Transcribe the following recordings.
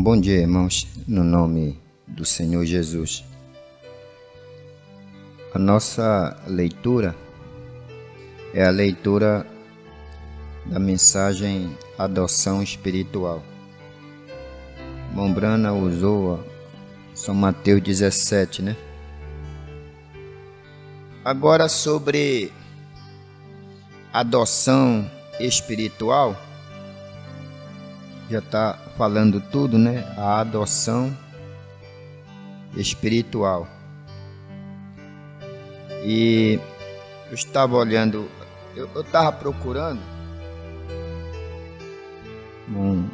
Bom dia, irmãos, no nome do Senhor Jesus. A nossa leitura é a leitura da mensagem Adoção Espiritual. Irmão Brana usou São Mateus 17, né? Agora sobre adoção espiritual, já está falando tudo, né? A adoção espiritual. E eu estava olhando, eu estava procurando, o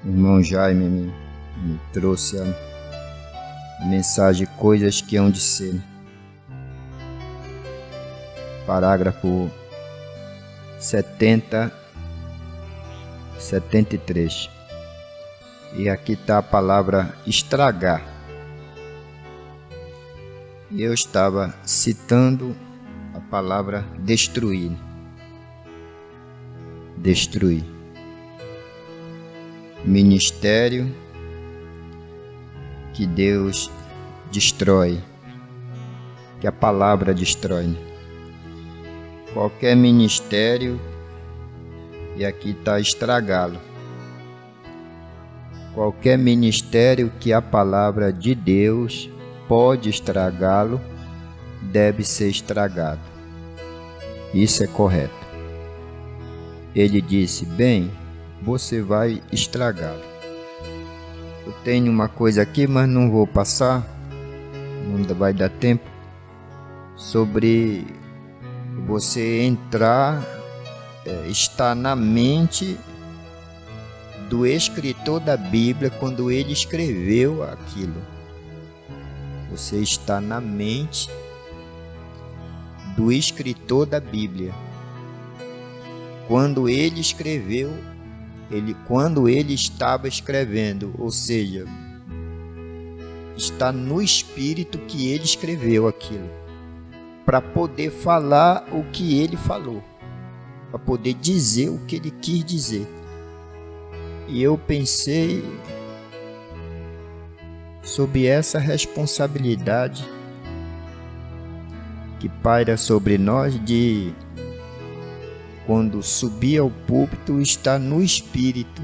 irmão Jaime me trouxe a mensagem Coisas que hão de ser, né? Parágrafo 73. E aqui está a palavra estragar. E eu estava citando a palavra destruir. Destruir. Ministério que Deus destrói, que a palavra destrói. Qualquer ministério, e aqui está estragá-lo. Qualquer ministério que a palavra de Deus pode estragá-lo, deve ser estragado. Isso é correto. Ele disse: bem, você vai estragá-lo. Eu tenho uma coisa aqui, mas não vou passar, não vai dar tempo, sobre você entrar, está na mente do escritor da Bíblia quando ele escreveu aquilo. Você está na mente do escritor da Bíblia quando ele escreveu, quando ele estava escrevendo, ou seja, está no espírito que ele escreveu aquilo, para poder falar o que ele falou, para poder dizer o que ele quis dizer. E eu pensei sobre essa responsabilidade que paira sobre nós de, quando subir ao púlpito, estar no espírito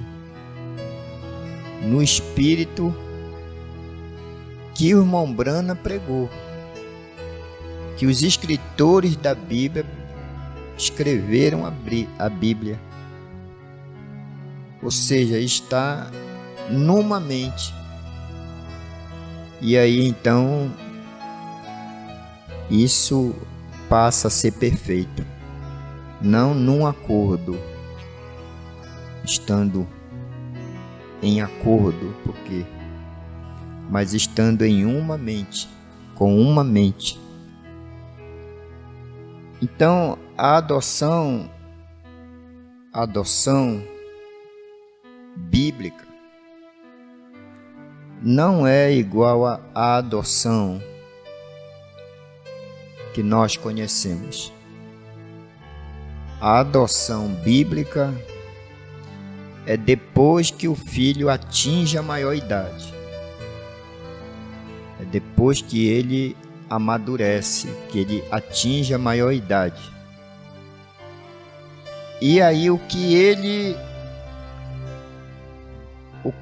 que o irmão Brana pregou, que os escritores da Bíblia escreveram a Bíblia. Ou seja, está numa mente. E aí então isso passa a ser perfeito. Não num acordo, estando em acordo, mas estando em uma mente, com uma mente. Então a adoção bíblica não é igual à adoção que nós conhecemos. A adoção bíblica é depois que o filho atinge a maior idade. É depois que ele amadurece, que ele atinge a maior idade. E aí o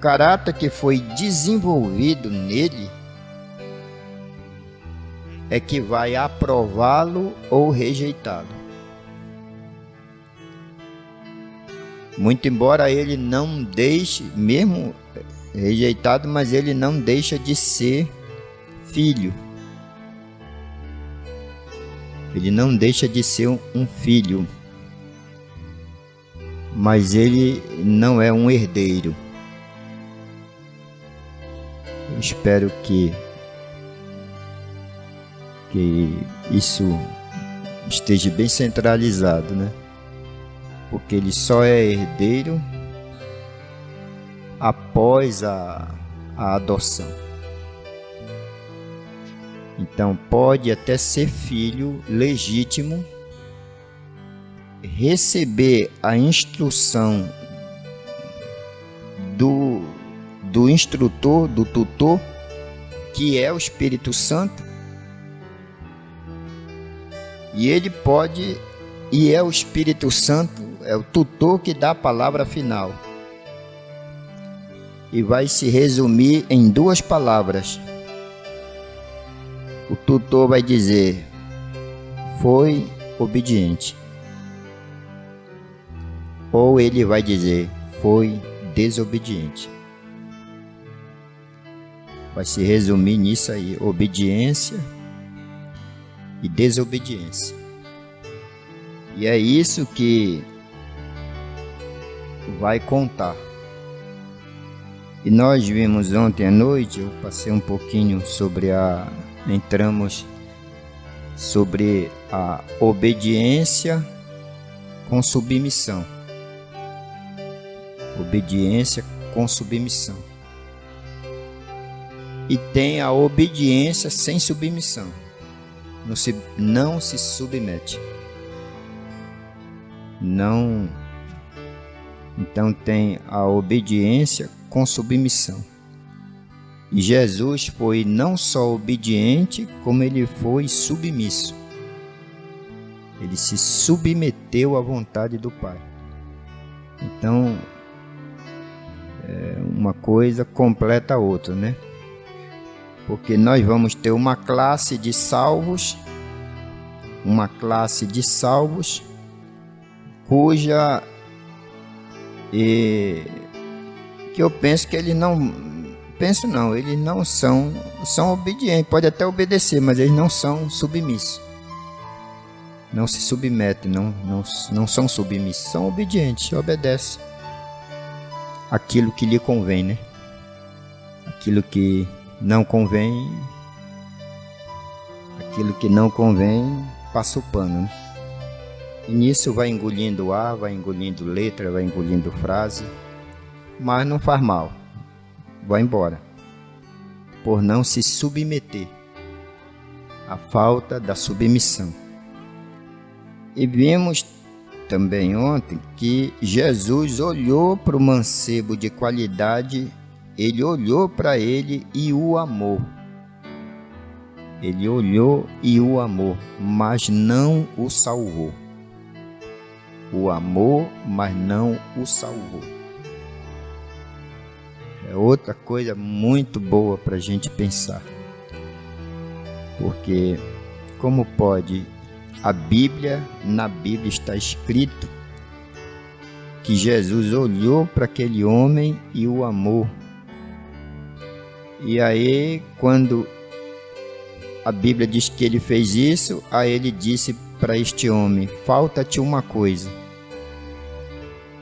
caráter que foi desenvolvido nele é que vai aprová-lo ou rejeitá-lo. Muito embora ele não deixe, mesmo rejeitado, mas ele não deixa de ser filho. Ele não deixa de ser um filho, mas ele não é um herdeiro. Eu espero que isso esteja bem centralizado, né? Porque ele só é herdeiro após a adoção. Então pode até ser filho legítimo, receber a instrução do instrutor, do tutor, que é o Espírito Santo, e ele pode, e é o Espírito Santo, é o tutor que dá a palavra final. E vai se resumir em 2 palavras. O tutor vai dizer: foi obediente. Ou ele vai dizer: foi desobediente. Vai se resumir nisso aí: obediência e desobediência. E é isso que vai contar. E nós vimos ontem à noite, eu passei um pouquinho entramos sobre a obediência com submissão. Obediência com submissão. E tem a obediência sem submissão. Não se submete. Não. Então tem a obediência com submissão. E Jesus foi não só obediente, como ele foi submisso. Ele se submeteu à vontade do Pai. Então, uma coisa completa a outra, né? Porque nós vamos ter uma classe de salvos, cuja que eu penso que eles não são obedientes, pode até obedecer, mas eles não são submissos, não se submetem, não são submissos, são obedientes, obedecem aquilo que lhe convém, né? Aquilo que não convém, passa o pano, né? E nisso vai engolindo ar, vai engolindo letra, vai engolindo frase, mas não faz mal, vai embora, por não se submeter, a falta da submissão. E vimos também ontem que Jesus olhou para o mancebo de qualidade, ele olhou para ele e o amou. Ele olhou e o amou, mas não o salvou. O amou, mas não o salvou. É outra coisa muito boa para a gente pensar. Porque como pode na Bíblia está escrito que Jesus olhou para aquele homem e o amou. E aí, quando a Bíblia diz que ele fez isso, aí ele disse para este homem: falta-te uma coisa.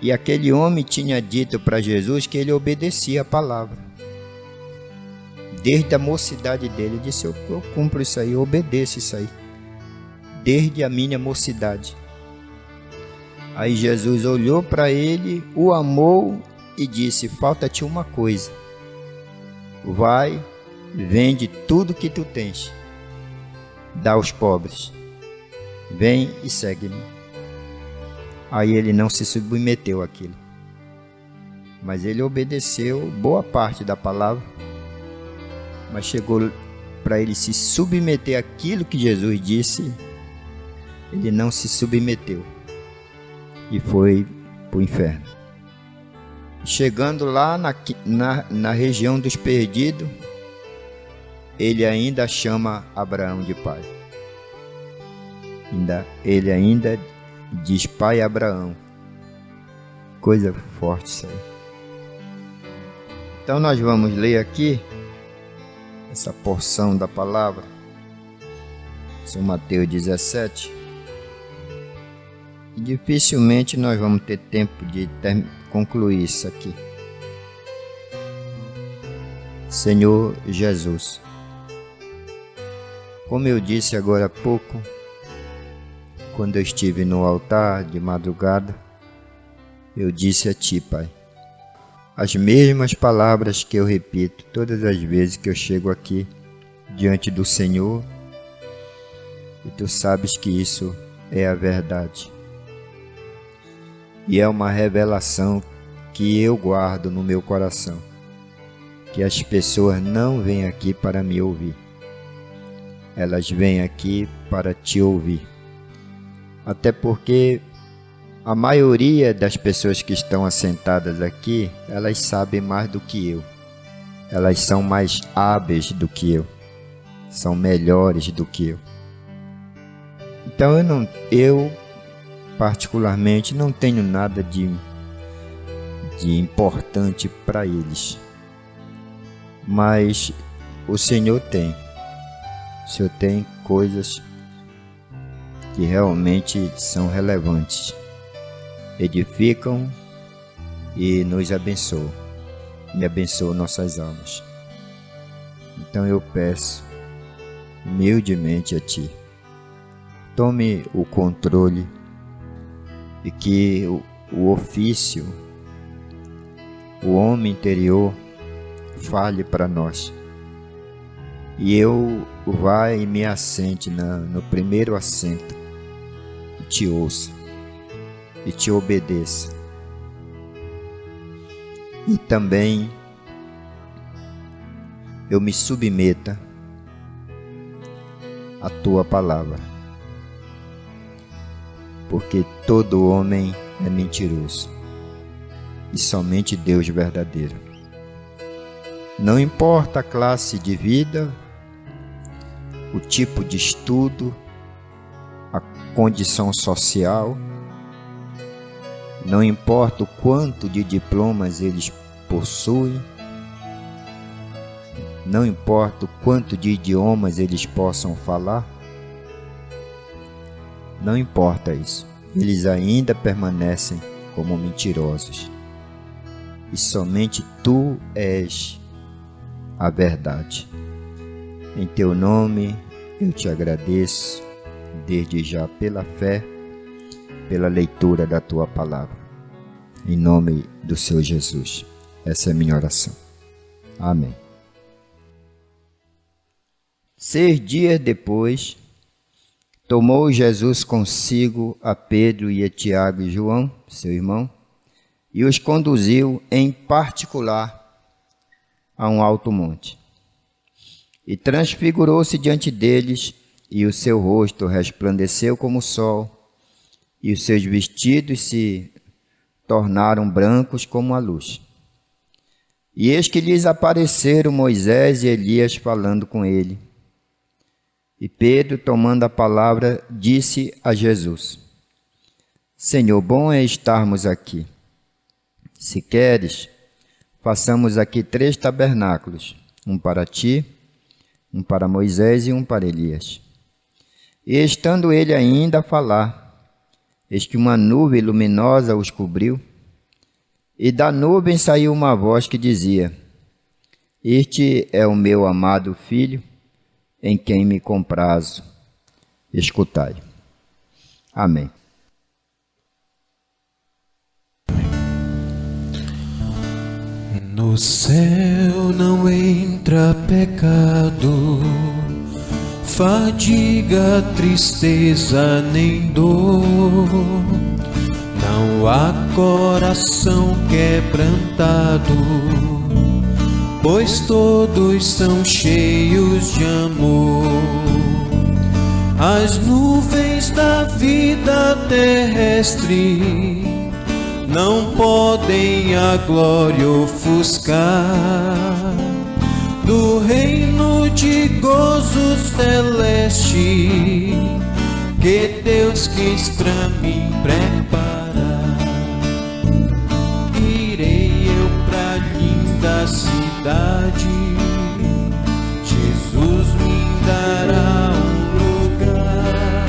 E aquele homem tinha dito para Jesus que ele obedecia a palavra. Desde a mocidade dele, ele disse: eu cumpro isso aí, eu obedeço isso aí. Desde a minha mocidade. Aí Jesus olhou para ele, o amou e disse: falta-te uma coisa. Vai, vende tudo que tu tens, dá aos pobres, vem e segue-me. Aí ele não se submeteu àquilo, mas ele obedeceu boa parte da palavra, mas chegou para ele se submeter àquilo que Jesus disse, ele não se submeteu e foi para o inferno. Chegando lá na região dos perdidos, ele ainda chama Abraão de pai. Ele ainda diz: pai Abraão. Coisa forte isso aí. Então nós vamos ler aqui essa porção da palavra, São Mateus 17. E dificilmente nós vamos ter tempo de concluir isso aqui. Senhor Jesus, como eu disse agora há pouco, quando eu estive no altar de madrugada, eu disse a Ti, Pai, as mesmas palavras que eu repito todas as vezes que eu chego aqui diante do Senhor, e Tu sabes que isso é a verdade. E é uma revelação que eu guardo no meu coração. que as pessoas não vêm aqui para me ouvir. Elas vêm aqui para te ouvir. Até porque a maioria das pessoas que estão assentadas aqui, elas sabem mais do que eu. Elas são mais hábeis do que eu. São melhores do que eu. Então eu particularmente não tenho nada de importante para eles. Mas o Senhor tem. O Senhor tem coisas que realmente são relevantes, edificam e nos abençoam, e abençoam nossas almas. Então eu peço humildemente a Ti, tome o controle e que o ofício, o homem interior, fale para nós. E eu vá e me assente no primeiro assento e te ouça e te obedeça. E também eu me submeta à tua palavra, porque todo homem é mentiroso e somente Deus verdadeiro. Não importa a classe de vida, o tipo de estudo, a condição social, não importa o quanto de diplomas eles possuem, não importa o quanto de idiomas eles possam falar, não importa isso, eles ainda permanecem como mentirosos. E somente Tu és a verdade. Em Teu nome eu te agradeço desde já pela fé, pela leitura da Tua palavra. Em nome do Senhor Jesus. Essa é a minha oração. Amém. 6 dias depois, tomou Jesus consigo a Pedro e a Tiago e João, seu irmão, e os conduziu em particular a um alto monte. E transfigurou-se diante deles, e o seu rosto resplandeceu como o sol, e os seus vestidos se tornaram brancos como a luz. E eis que lhes apareceram Moisés e Elias falando com ele. E Pedro, tomando a palavra, disse a Jesus: Senhor, bom é estarmos aqui. Se queres, façamos aqui 3 tabernáculos, um para ti, um para Moisés e um para Elias. E estando ele ainda a falar, eis que uma nuvem luminosa os cobriu, e da nuvem saiu uma voz que dizia: Este é o meu amado Filho, em quem me comprazo. Escutai. Amém. No céu não entra pecado, fadiga, tristeza nem dor. Não há coração quebrantado, pois todos são cheios de amor. As nuvens da vida terrestre não podem a glória ofuscar do reino de gozo celeste que Deus quis pra mim preparar. Irei eu pra linda cidade, Jesus me dará um lugar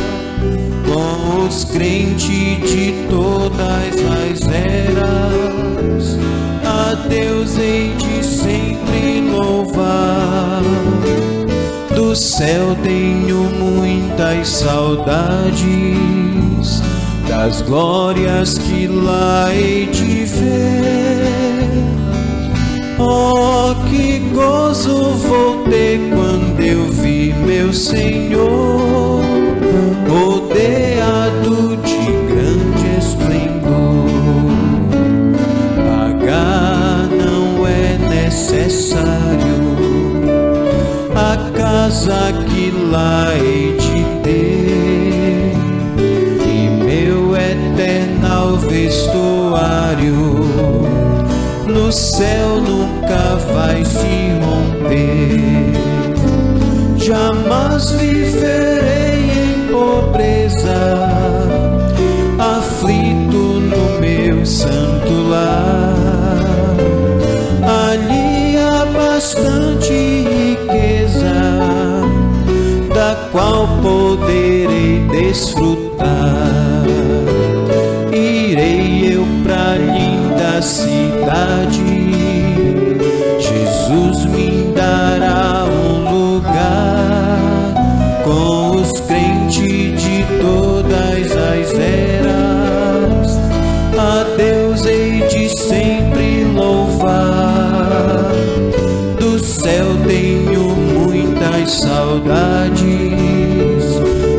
com os crentes de todas as eras. A Deus hei de sempre louvar. Do céu tenho muitas saudades, das glórias que lá hei de ver. Oh, que gozo vou ter quando eu vi meu Senhor, rodeado de grande esplendor. Pagar não é necessário, lá hei de ter, e meu eternal vestuário no céu nunca vai se romper. Jamais viverei em pobreza, aflito no meu santo lar. Ali há bastante riqueza, da qual poderei desfrutar. Irei eu pra linda cidade, Jesus me dará um lugar com os crentes de todas as eras. A Deus hei de sempre louvar, do céu tenho muitas saudades,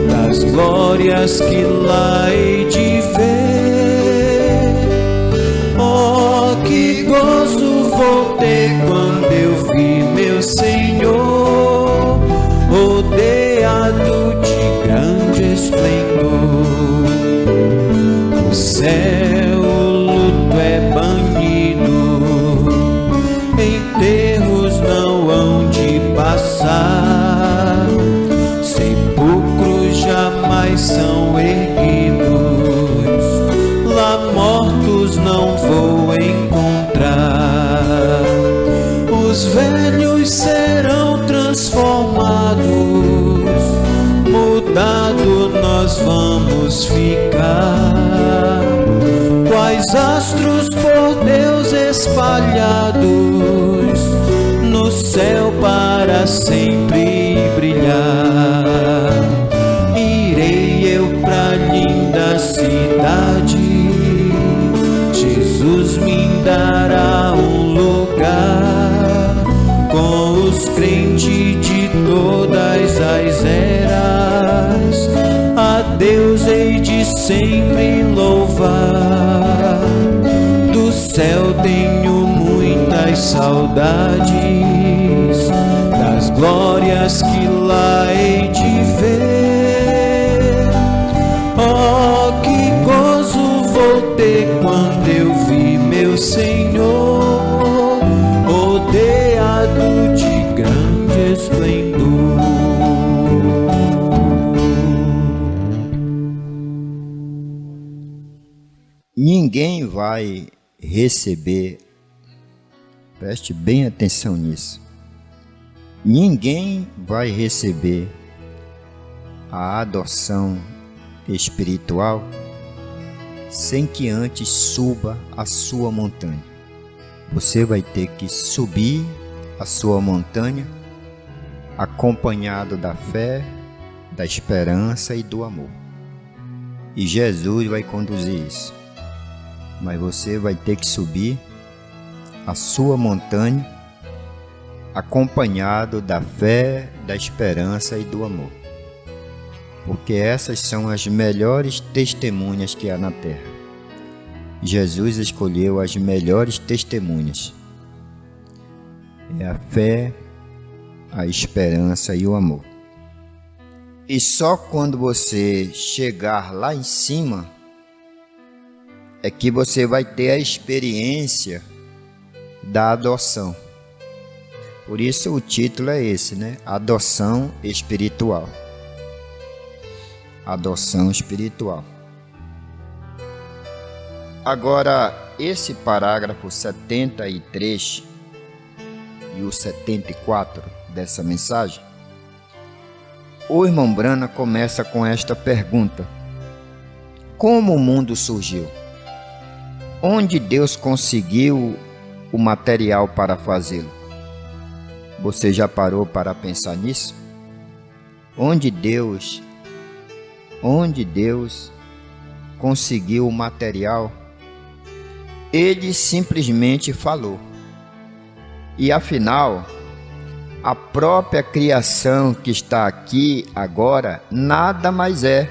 das glórias que lá hei de ver. Oh, que gozo vou ter quando eu vi meu Senhor, rodeado de grande esplendor. No céu o luto é banido, enterros não hão de passar, sepulcros jamais são erguidos, lá mortos não vou encontrar. Os velhos serão transformados, mudado nós vamos ficar, quais astros por Deus espalhados, no céu para sempre brilhar. Irei eu pra linda cidade, Jesus me dará um lugar com os crentes de todas as eras. A Deus hei de sempre louvar, do céu tenho muitas saudades, das glórias que lá hei de ver. Oh, que gozo vou ter quando eu vi meu Senhor, rodeado de grande esplendor. Ninguém vai receber, preste bem atenção nisso, ninguém vai receber a adoção espiritual sem que antes suba a sua montanha. Você vai ter que subir a sua montanha acompanhado da fé, da esperança e do amor. E Jesus vai conduzir isso. Mas você vai ter que subir a sua montanha acompanhado da fé, da esperança e do amor. Porque essas são as melhores testemunhas que há na terra. Jesus escolheu as melhores testemunhas. É a fé, a esperança e o amor. E só quando você chegar lá em cima é que você vai ter a experiência da adoção. Por isso o título é esse, né? Adoção espiritual. Adoção espiritual. Agora, esse parágrafo 73 e o 74 dessa mensagem, o irmão Brana começa com esta pergunta: como o mundo surgiu? Onde Deus conseguiu o material para fazê-lo? Você já parou para pensar nisso? Onde Deus conseguiu o material? Ele simplesmente falou. E afinal, a própria criação que está aqui agora nada mais é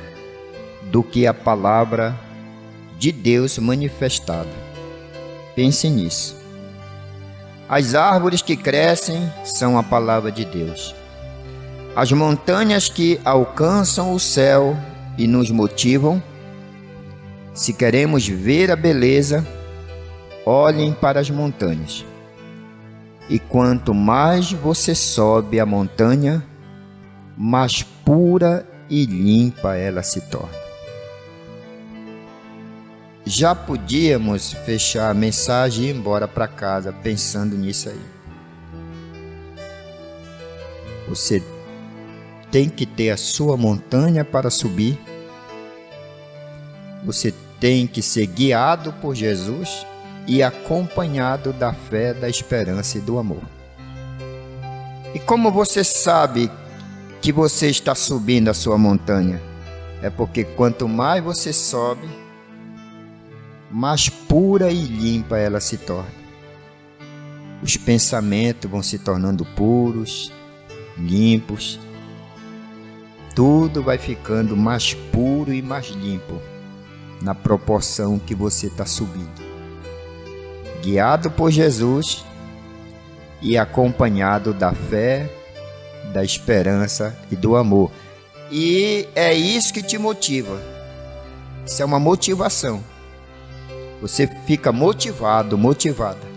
do que a palavra de Deus manifestada. Pense nisso. As árvores que crescem são a palavra de Deus. As montanhas que alcançam o céu e nos motivam. Se queremos ver a beleza, olhem para as montanhas. E quanto mais você sobe a montanha, mais pura e limpa ela se torna. Já podíamos fechar a mensagem e ir embora para casa pensando nisso aí. Você tem que ter a sua montanha para subir. Você tem que ser guiado por Jesus e acompanhado da fé, da esperança e do amor. E como você sabe que você está subindo a sua montanha? É porque quanto mais você sobe, mais pura e limpa ela se torna. Os pensamentos vão se tornando puros, limpos. Tudo vai ficando mais puro e mais limpo na proporção que você está subindo. Guiado por Jesus e acompanhado da fé, da esperança e do amor. E é isso que te motiva. Isso é uma motivação. Você fica motivado, motivada.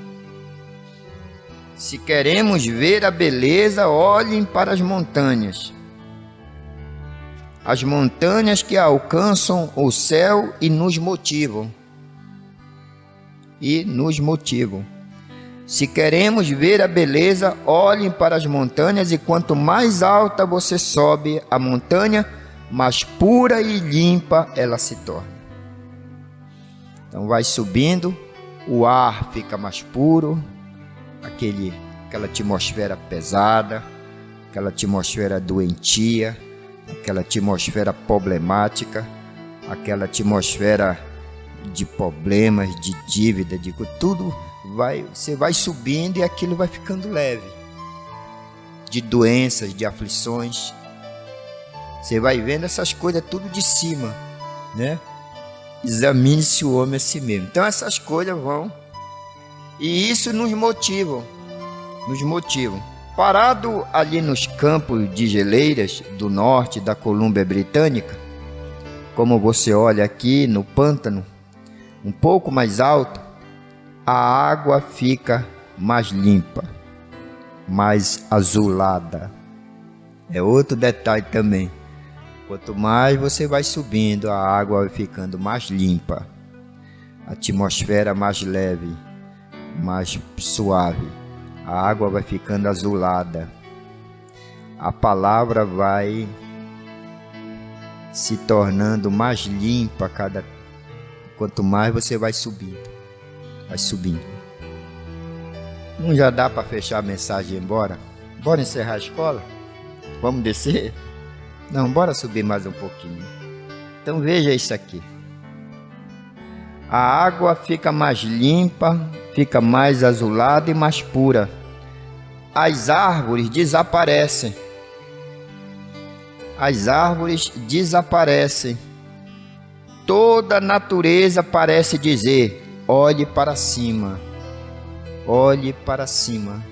Se queremos ver a beleza, olhem para as montanhas. As montanhas que alcançam o céu e nos motivam. E nos motivam. Se queremos ver a beleza, olhem para as montanhas, e quanto mais alta você sobe a montanha, mais pura e limpa ela se torna. Então vai subindo, o ar fica mais puro, aquela atmosfera pesada, aquela atmosfera doentia, aquela atmosfera problemática, aquela atmosfera de problemas, de dívida, de tudo, você vai subindo e aquilo vai ficando leve. De doenças, de aflições. Você vai vendo essas coisas tudo de cima, né? Examine-se o homem a si mesmo. Então essas coisas vão, e isso nos motivam. Parado ali nos campos de geleiras do norte da Colômbia Britânica, como você olha aqui no pântano, um pouco mais alto, a água fica mais limpa, mais azulada. É outro detalhe também. Quanto mais você vai subindo, a água vai ficando mais limpa, a atmosfera mais leve, mais suave, a água vai ficando azulada, a palavra vai se tornando mais limpa quanto mais você vai subindo. Não já dá para fechar a mensagem e ir embora? Bora encerrar a escola? Vamos descer? Não, bora subir mais um pouquinho. Então veja isso aqui. A água fica mais limpa, fica mais azulada e mais pura. As árvores desaparecem. Toda a natureza parece dizer: olhe para cima. Olhe para cima.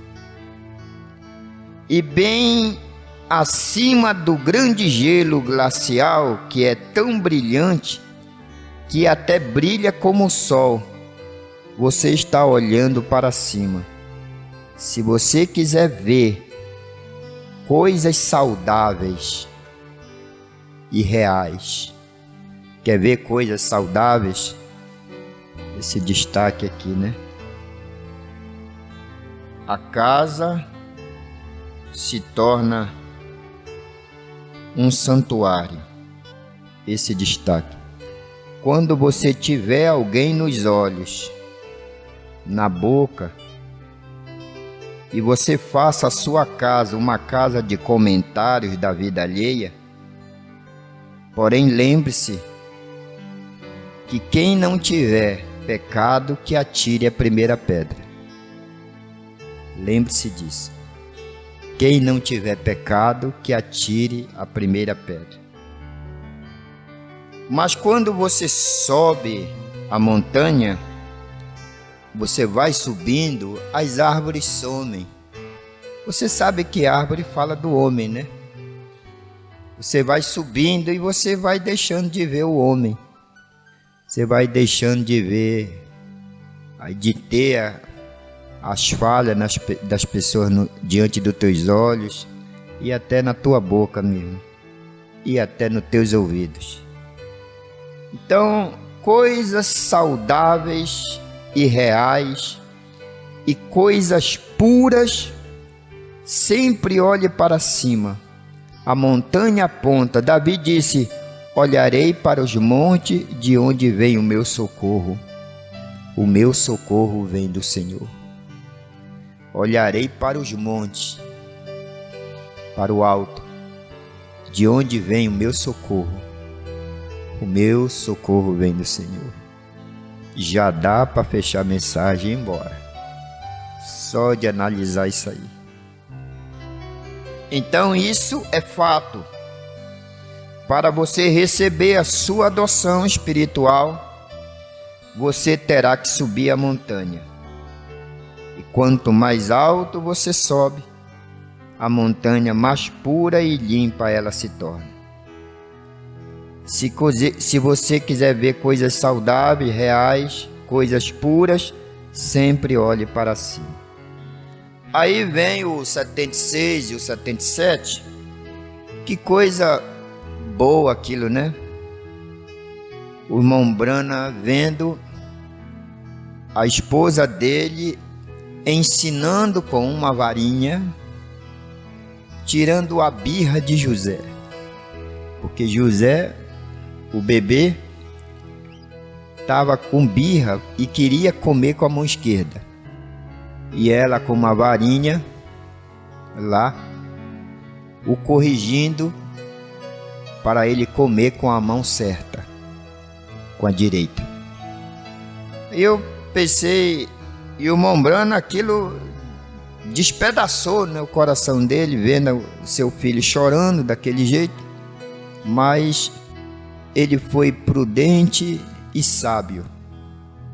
E bem acima do grande gelo glacial, que é tão brilhante que até brilha como o sol, você está olhando para cima. Se você quiser ver coisas saudáveis e reais, quer ver coisas saudáveis? Esse destaque aqui, né? A casa se torna um santuário. Esse destaque. Quando você tiver alguém nos olhos, na boca, e você faça a sua casa uma casa de comentários da vida alheia, porém lembre-se que quem não tiver pecado, que atire a primeira pedra. Lembre-se disso. Quem não tiver pecado, que atire a primeira pedra. Mas quando você sobe a montanha, você vai subindo, as árvores somem. Você sabe que árvore fala do homem, né? Você vai subindo e você vai deixando de ver o homem. Você vai deixando de ver, de ter as falhas das pessoas diante dos teus olhos e até na tua boca mesmo. E até nos teus ouvidos. Então, coisas saudáveis e reais e coisas puras, sempre olhe para cima. A montanha aponta. Davi disse: olharei para os montes, de onde vem o meu socorro. O meu socorro vem do Senhor. Olharei para os montes, para o alto, de onde vem o meu socorro. O meu socorro vem do Senhor. Já dá para fechar a mensagem e ir embora. Só de analisar isso aí. Então isso é fato. Para você receber a sua adoção espiritual, você terá que subir a montanha. E quanto mais alto você sobe, a montanha mais pura e limpa ela se torna. Se você quiser ver coisas saudáveis, reais, coisas puras, sempre olhe para cima. Aí vem o 76 e o 77. Que coisa boa aquilo, né? O irmão Brana vendo a esposa dele ensinando com uma varinha, tirando a birra de José. Porque José, o bebê, estava com birra e queria comer com a mão esquerda. E ela com uma varinha lá, o corrigindo para ele comer com a mão certa, com a direita. Eu pensei, e o irmão Brana, aquilo despedaçou, né, o coração dele, vendo o seu filho chorando daquele jeito, mas ele foi prudente e sábio.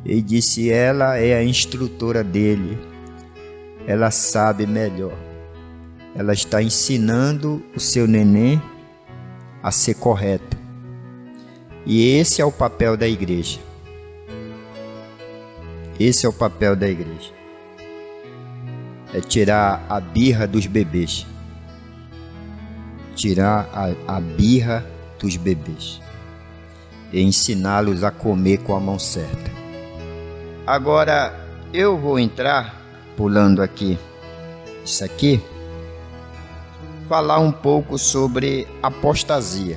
Ele disse: ela é a instrutora dele, ela sabe melhor, ela está ensinando o seu neném a ser correto. E esse é o papel da igreja. Esse é o papel da igreja. É tirar a birra dos bebês. Tirar a birra dos bebês. E ensiná-los a comer com a mão certa. Agora, eu vou entrar, pulando aqui, isso aqui, falar um pouco sobre apostasia.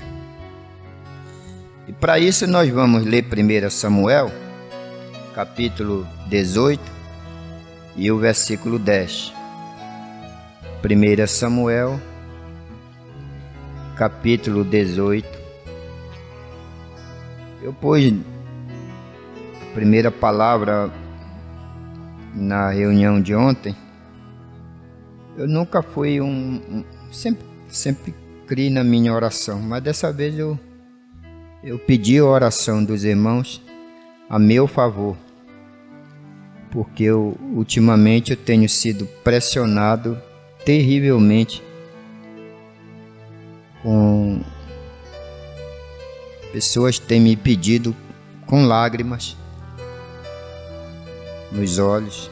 E para isso nós vamos ler 1 Samuel, capítulo 18 e o versículo 10. 1 Samuel, capítulo 18. Eu pus a primeira palavra na reunião de ontem. Eu nunca fui sempre criei na minha oração, mas dessa vez eu pedi a oração dos irmãos a meu favor, porque ultimamente eu tenho sido pressionado terrivelmente com pessoas que têm me pedido com lágrimas nos olhos,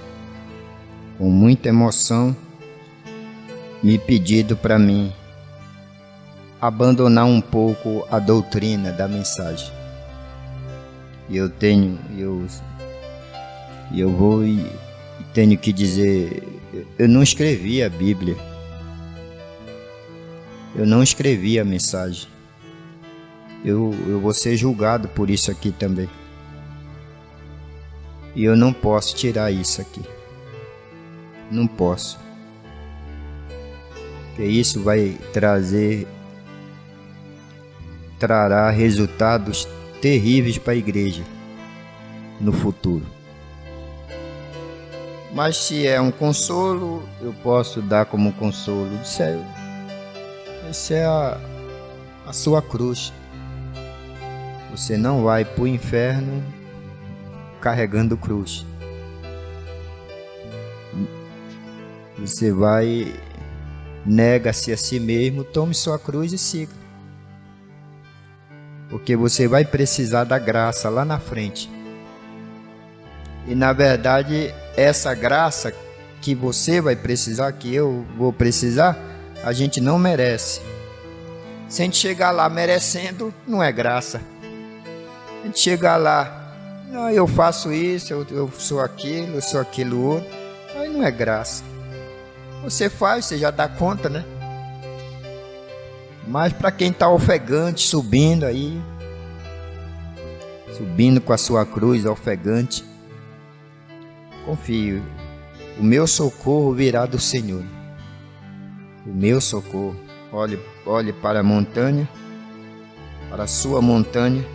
com muita emoção, me pedido para mim abandonar um pouco a doutrina da mensagem. E eu vou e tenho que dizer, eu não escrevi a Bíblia, eu não escrevi a mensagem. Eu vou ser julgado por isso aqui também. E eu não posso tirar isso aqui. Não posso. Porque isso vai trará resultados terríveis para a igreja no futuro. Mas se é um consolo, eu posso dar como consolo. Isso é a sua cruz. Você não vai para o inferno carregando cruz. Você vai, nega-se a si mesmo, tome sua cruz e siga. porque você vai precisar da graça lá na frente. E na verdade, essa graça que você vai precisar, que eu vou precisar, a gente não merece. Se a gente chegar lá merecendo, não é graça. A gente chegar lá, não, eu faço isso, eu sou aquilo, eu sou aquilo outro, aí não é graça. Você faz, você já dá conta, né? Mas para quem está ofegante, subindo aí, subindo com a sua cruz ofegante, confio, o meu socorro virá do Senhor. O meu socorro. Olhe para a montanha, para a sua montanha.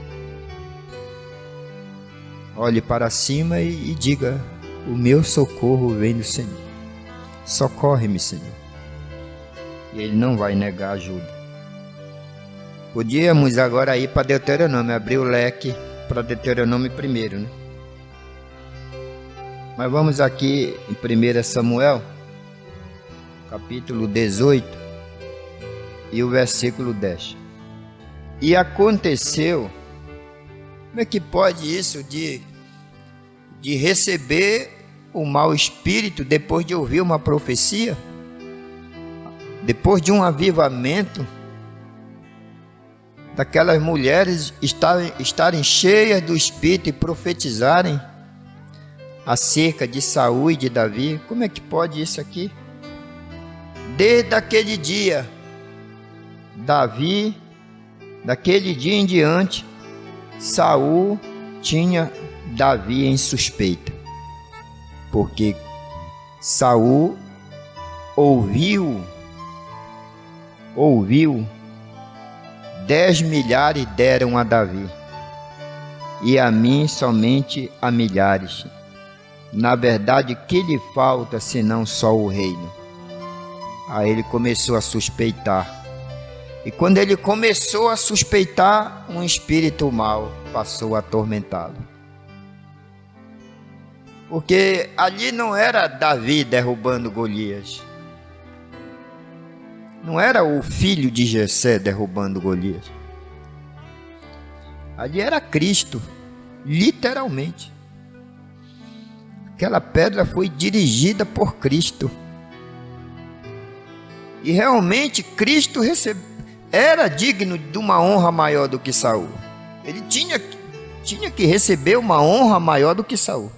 Olhe para cima e diga: o meu socorro vem do Senhor. Socorre-me, Senhor. E Ele não vai negar ajuda. Podíamos agora ir para Deuteronômio, abrir o leque para Deuteronômio primeiro, né? Mas vamos aqui em 1 Samuel, capítulo 18 e o versículo 10. E aconteceu, como é que pode isso de receber o mau espírito depois de ouvir uma profecia? Depois de um avivamento, daquelas mulheres estarem cheias do Espírito e profetizarem acerca de Saul e de Davi. Como é que pode isso aqui? Desde aquele dia, Davi, daquele dia em diante, Saul tinha Davi em suspeita, porque Saul ouviu 10 milhares deram a Davi, e a mim somente a milhares. Na verdade, que lhe falta senão só o reino? Aí ele começou a suspeitar. E quando ele começou a suspeitar, um espírito mau passou a atormentá-lo. Porque ali não era Davi derrubando Golias. Não era o filho de Jessé derrubando Golias. Ali era Cristo, literalmente. Aquela pedra foi dirigida por Cristo. E realmente Cristo era digno de uma honra maior do que Saul. Ele tinha que receber uma honra maior do que Saul.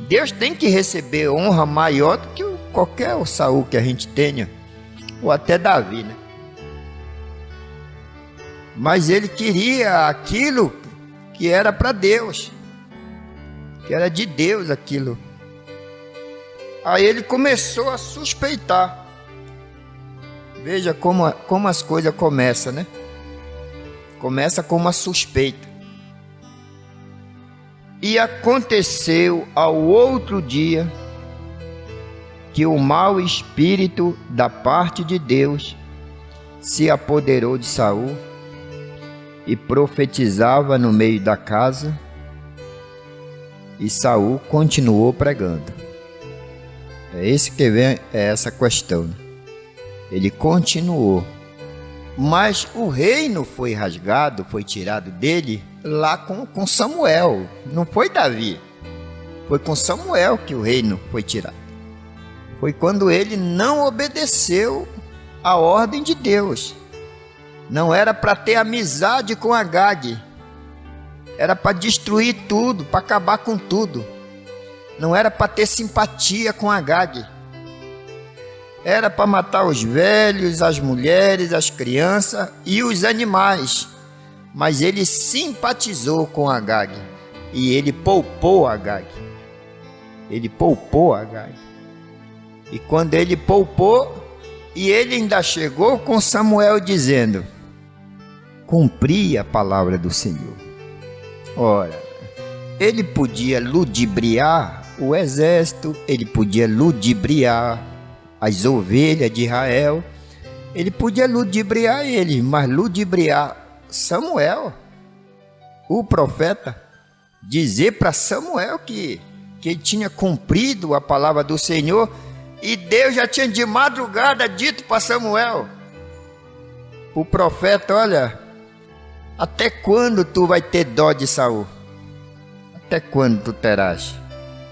Deus tem que receber honra maior do que qualquer Saul que a gente tenha, ou até Davi, né? Mas ele queria aquilo que era para Deus, que era de Deus aquilo. Aí ele começou a suspeitar. Veja como as coisas começam, né? Começa com uma suspeita. E aconteceu ao outro dia que o mau espírito da parte de Deus se apoderou de Saul e profetizava no meio da casa, e Saul continuou pregando. É esse que vem, é essa questão, né? Ele continuou, mas o reino foi rasgado, foi tirado dele lá com Samuel. Não foi Davi, foi com Samuel que o reino foi tirado. Foi quando ele não obedeceu a ordem de Deus. Não era para ter amizade com Agag, era para destruir tudo, para acabar com tudo. Não era para ter simpatia com Agag, era para matar os velhos, as mulheres, as crianças e os animais. Mas ele simpatizou com Agag e ele poupou Agag. Ele poupou Agag. E quando ele poupou, e ele ainda chegou com Samuel dizendo: cumpri a palavra do Senhor. Ora, ele podia ludibriar o exército, ele podia ludibriar as ovelhas de Israel, ele podia ludibriar ele, mas ludibriar Samuel, o profeta, dizer para Samuel que ele tinha cumprido a palavra do Senhor, e Deus já tinha de madrugada dito para Samuel, o profeta: olha, Até quando tu vai ter dó de Saul? Até quando tu terás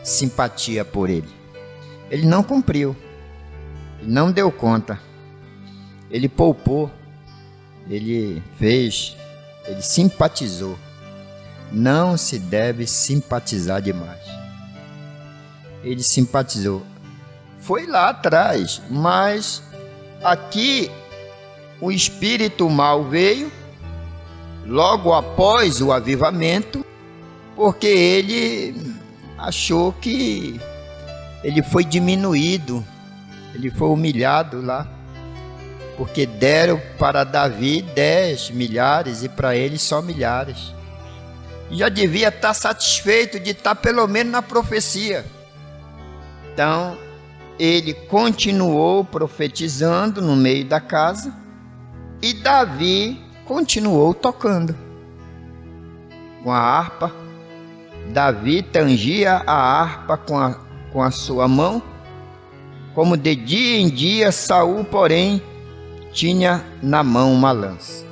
simpatia por ele? Ele não cumpriu, ele não deu conta, ele poupou, ele fez, ele simpatizou. Não se deve simpatizar demais. Ele simpatizou. Foi lá atrás, mas aqui o espírito mal veio logo após o avivamento, porque ele achou que ele foi diminuído, ele foi humilhado lá, porque deram para Davi 10 milhares e para ele só milhares. Já devia estar satisfeito de estar pelo menos na profecia. Então, ele continuou profetizando no meio da casa e Davi continuou tocando com a harpa. Davi tangia a harpa com a sua mão, como de dia em dia. Saul, porém, tinha na mão uma lança.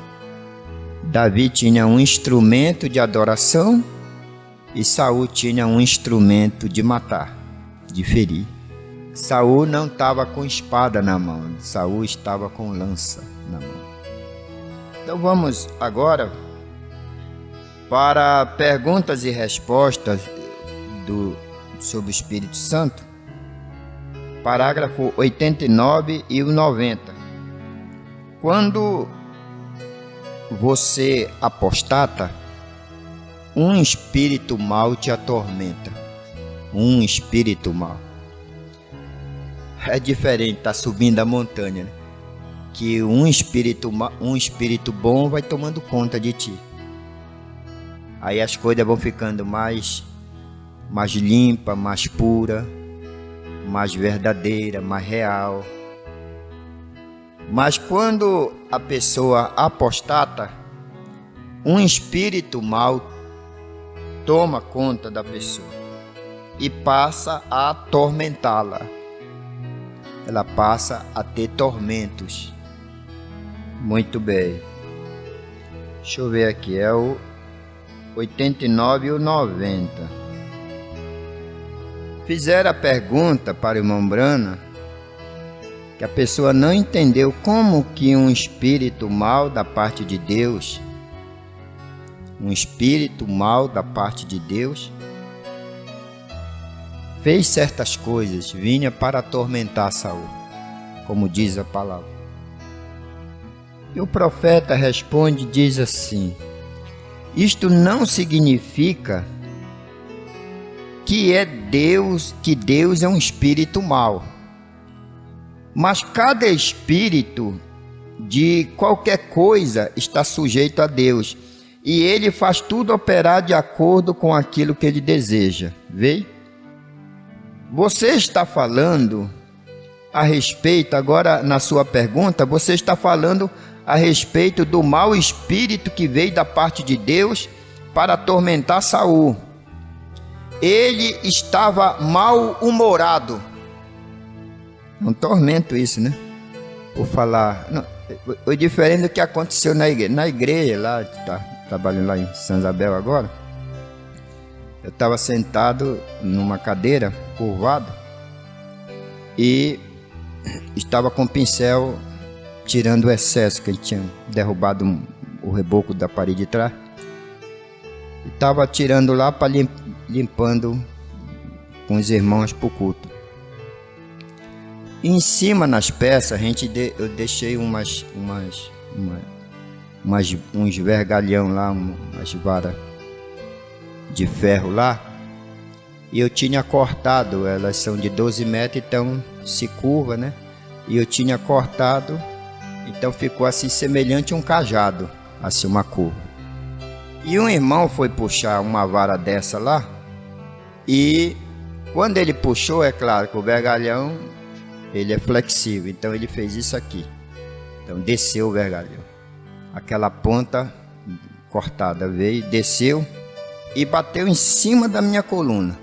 Davi tinha um instrumento de adoração e Saul tinha um instrumento de matar, de ferir. Saul não estava com espada na mão, Saul estava com lança na mão. Então vamos agora para perguntas e respostas sobre o Espírito Santo, parágrafo 89 e o 90. Quando você apostata, um espírito mau te atormenta. Um espírito mau. É diferente, tá subindo a montanha, né? Que um espírito bom vai tomando conta de ti. Aí as coisas vão ficando mais limpa, mais pura, mais verdadeira, mais real. Mas quando a pessoa apostata, um espírito mau toma conta da pessoa e passa a atormentá-la. Ela passa a ter tormentos. Muito bem. Deixa eu ver aqui, é o 89 e o 90. Fizeram a pergunta para o irmão Brana que a pessoa não entendeu como que um espírito mau da parte de Deus, fez certas coisas, vinha para atormentar Saul, como diz a palavra. E o profeta responde e diz assim: isto não significa que Deus é um espírito mau. Mas cada espírito de qualquer coisa está sujeito a Deus. E ele faz tudo operar de acordo com aquilo que ele deseja. Vê? Você está falando a respeito, agora na sua pergunta, você está falando a respeito do mau espírito que veio da parte de Deus para atormentar Saul. Ele estava mal-humorado. É um tormento isso, né? Por falar. Não, foi diferente do que aconteceu na igreja. Na igreja, lá, tá trabalhando lá em São Isabel agora. Eu estava sentado numa cadeira, curvado, e estava com o pincel tirando o excesso, que ele tinha derrubado o reboco da parede de trás. E estava tirando lá para limpando com os irmãos para o culto. E em cima nas peças eu deixei uns vergalhão lá, umas varas de ferro lá, e eu tinha cortado, elas são de 12 metros, então se curva, né? E eu tinha cortado, então ficou assim semelhante a um cajado, assim uma curva. E um irmão foi puxar uma vara dessa lá, e quando ele puxou, é claro que o vergalhão ele é flexível, então ele fez isso aqui. Então desceu o vergalhão, aquela ponta cortada veio, desceu e bateu em cima da minha coluna.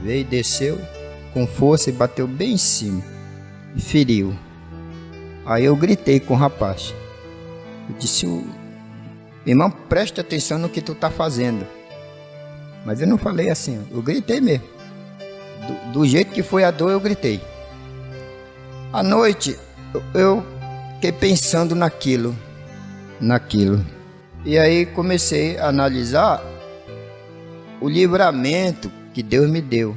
Veio, desceu com força e bateu bem em cima e feriu. Aí eu gritei com o rapaz. Eu disse: irmão, preste atenção no que tu está fazendo. Mas eu não falei assim, eu gritei mesmo. Do jeito que foi a dor, eu gritei. À noite, eu fiquei pensando naquilo. E aí comecei a analisar o livramento que Deus me deu.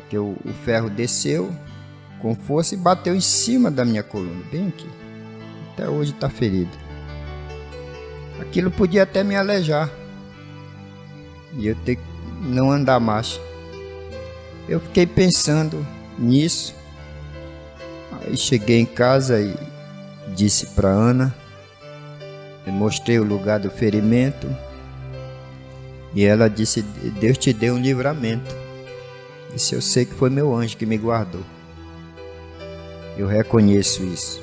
Que o ferro desceu com força e bateu em cima da minha coluna, bem aqui. Até hoje está ferido. Aquilo podia até me alejar e eu ter que não andar mais. Eu fiquei pensando nisso. Aí cheguei em casa e disse para Ana, eu mostrei o lugar do ferimento e ela disse: Deus te deu um livramento. Disse: eu sei que foi meu anjo que me guardou. Eu reconheço isso.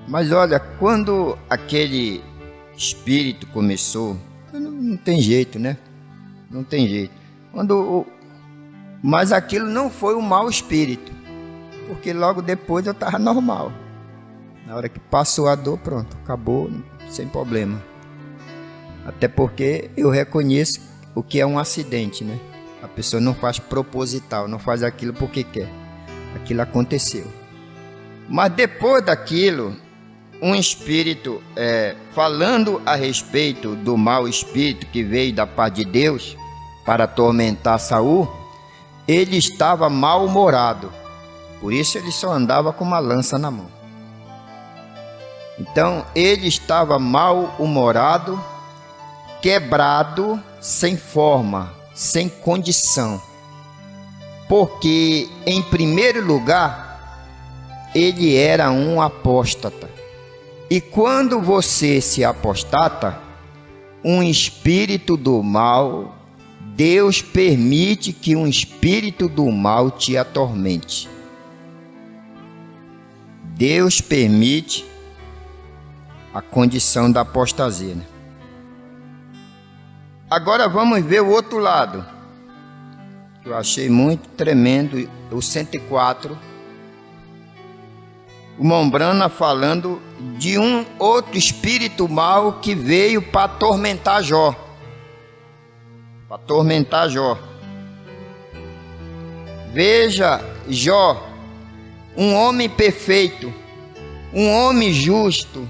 Mas olha, quando aquele espírito começou, não tem jeito, né? Não tem jeito. Mas aquilo não foi um mau espírito, porque logo depois eu estava normal. Na hora que passou a dor, pronto, acabou, sem problema. Até porque eu reconheço o que é um acidente, né? A pessoa não faz proposital, não faz aquilo porque quer. Aquilo aconteceu. Mas depois daquilo, um espírito, falando a respeito do mau espírito que veio da parte de Deus para atormentar Saul, ele estava mal-humorado. Por isso ele só andava com uma lança na mão. Então ele estava mal-humorado, quebrado, sem forma, sem condição. Porque, em primeiro lugar, ele era um apóstata. E quando você se apostata, um espírito do mal, Deus permite que um espírito do mal te atormente. Deus permite a condição da apostasia. Agora vamos ver o outro lado, que eu achei muito tremendo, o 104. O Mombrana falando de um outro espírito mau que veio para atormentar Jó. Veja Jó, um homem perfeito, um homem justo,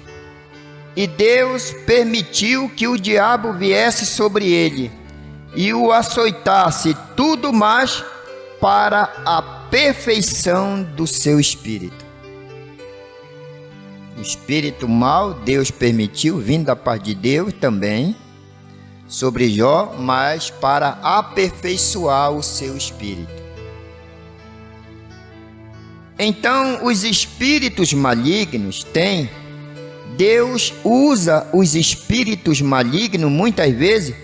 e Deus permitiu que o diabo viesse sobre ele e o açoitasse, tudo mais para a perfeição do seu espírito. O espírito mau, Deus permitiu, vindo da parte de Deus também, sobre Jó, mas para aperfeiçoar o seu espírito. Então, os espíritos malignos têm, Deus usa os espíritos malignos muitas vezes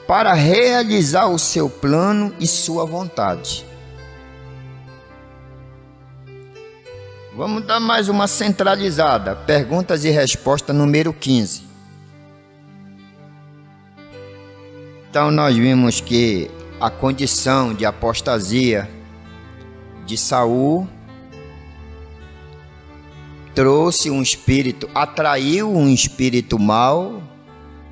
para realizar o seu plano e sua vontade. Vamos dar mais uma centralizada. Perguntas e respostas número 15. Então nós vimos que a condição de apostasia de Saul trouxe um espírito, atraiu um espírito mau,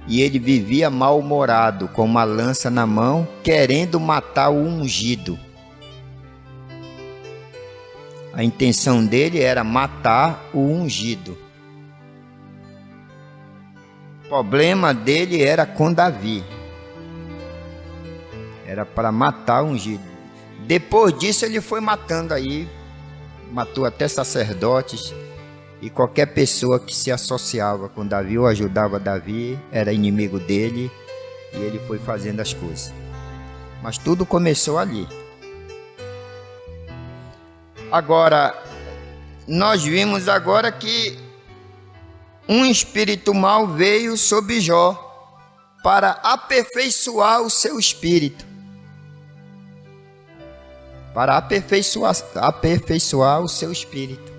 e ele vivia mal-humorado, com uma lança na mão, querendo matar o ungido. A intenção dele era matar o ungido. O problema dele era com Davi. Era para matar o ungido. Depois disso ele foi matando aí, matou até sacerdotes, e qualquer pessoa que se associava com Davi ou ajudava Davi era inimigo dele, e ele foi fazendo as coisas. Mas tudo começou ali. Agora, nós vimos agora que um espírito mau veio sobre Jó para aperfeiçoar o seu espírito. Para aperfeiçoar o seu espírito.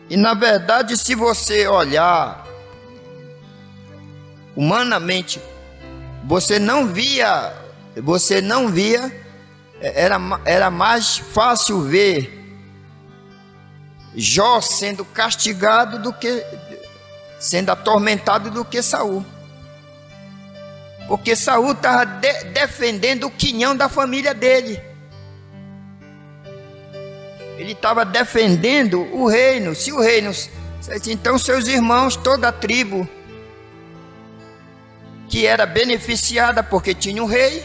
E na verdade, se você olhar humanamente, você não via, era mais fácil ver Jó sendo castigado do que sendo atormentado do que Saul. Porque Saul estava defendendo o quinhão da família dele. Ele estava defendendo o reino. Se o reino, então seus irmãos, toda a tribo que era beneficiada porque tinha um rei,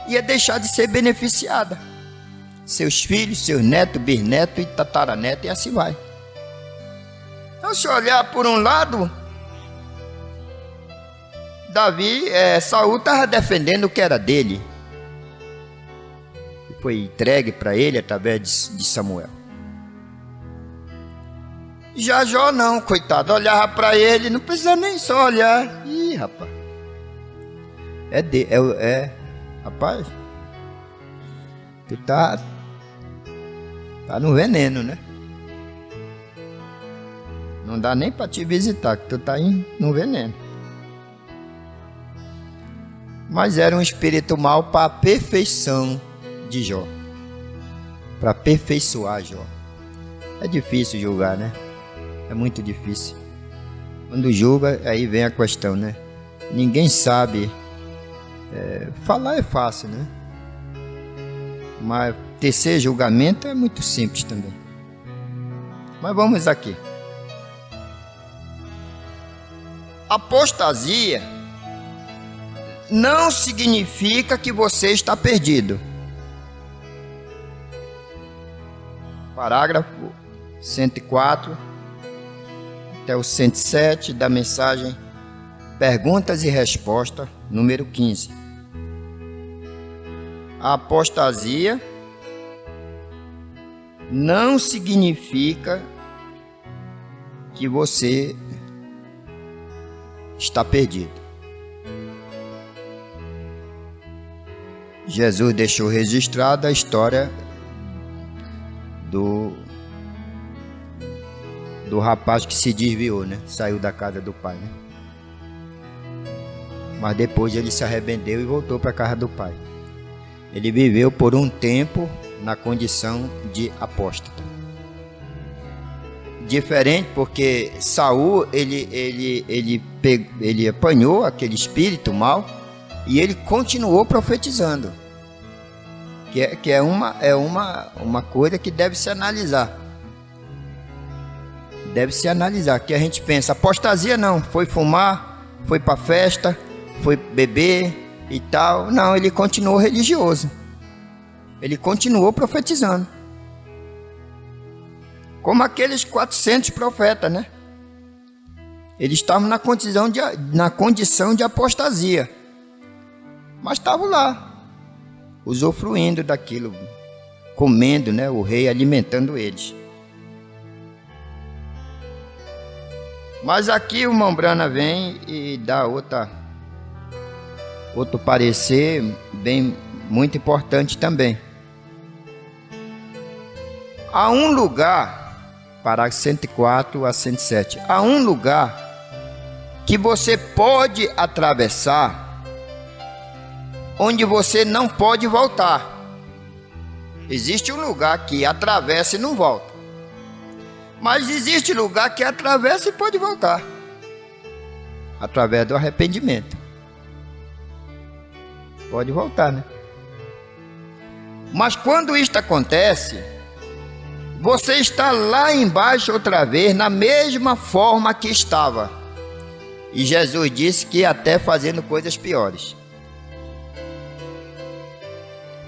ia deixar de ser beneficiada. Seus filhos, seus netos, bisnetos e tataranetos, e assim vai. Então, se olhar por um lado, Saul estava defendendo o que era dele. E foi entregue para ele através de Samuel. Já Jó não, coitado, olhava para ele, não precisa nem só olhar. Ih, rapaz. Rapaz, tu tá no veneno, né? Não dá nem para te visitar, que tu tá no veneno. Mas era um espírito mau para a perfeição de Jó, para aperfeiçoar Jó. É difícil julgar, né? É muito difícil. Quando julga, aí vem a questão, né? Ninguém sabe. Falar é fácil, né? Mas tecer julgamento é muito simples também. Mas vamos aqui. Apostasia não significa que você está perdido. Parágrafo 104 até o 107 da mensagem Perguntas e Respostas, número 15. A apostasia não significa que você está perdido. Jesus deixou registrada a história do rapaz que se desviou, né? Saiu da casa do pai, né? Mas depois ele se arrependeu e voltou para a casa do pai. Ele viveu por um tempo na condição de apóstata. Diferente, porque Saul ele apanhou aquele espírito mau e ele continuou profetizando. Que é uma coisa que deve se analisar. Deve se analisar. Que a gente pensa, apostasia não, foi fumar, foi para festa, foi beber e tal. Não, ele continuou religioso. Ele continuou profetizando. Como aqueles 400 profetas, né? Eles estavam na condição de apostasia. Mas estavam lá, usufruindo daquilo, comendo, né? O rei alimentando eles. Mas aqui o Mombrana vem e dá outro parecer muito importante também. Há um lugar, parágrafo 104 a 107, há um lugar que você pode atravessar, onde você não pode voltar. Existe um lugar que atravessa e não volta. Mas existe lugar que atravessa e pode voltar. Através do arrependimento. Pode voltar, né? Mas quando isto acontece, você está lá embaixo outra vez, na mesma forma que estava. E Jesus disse que até fazendo coisas piores.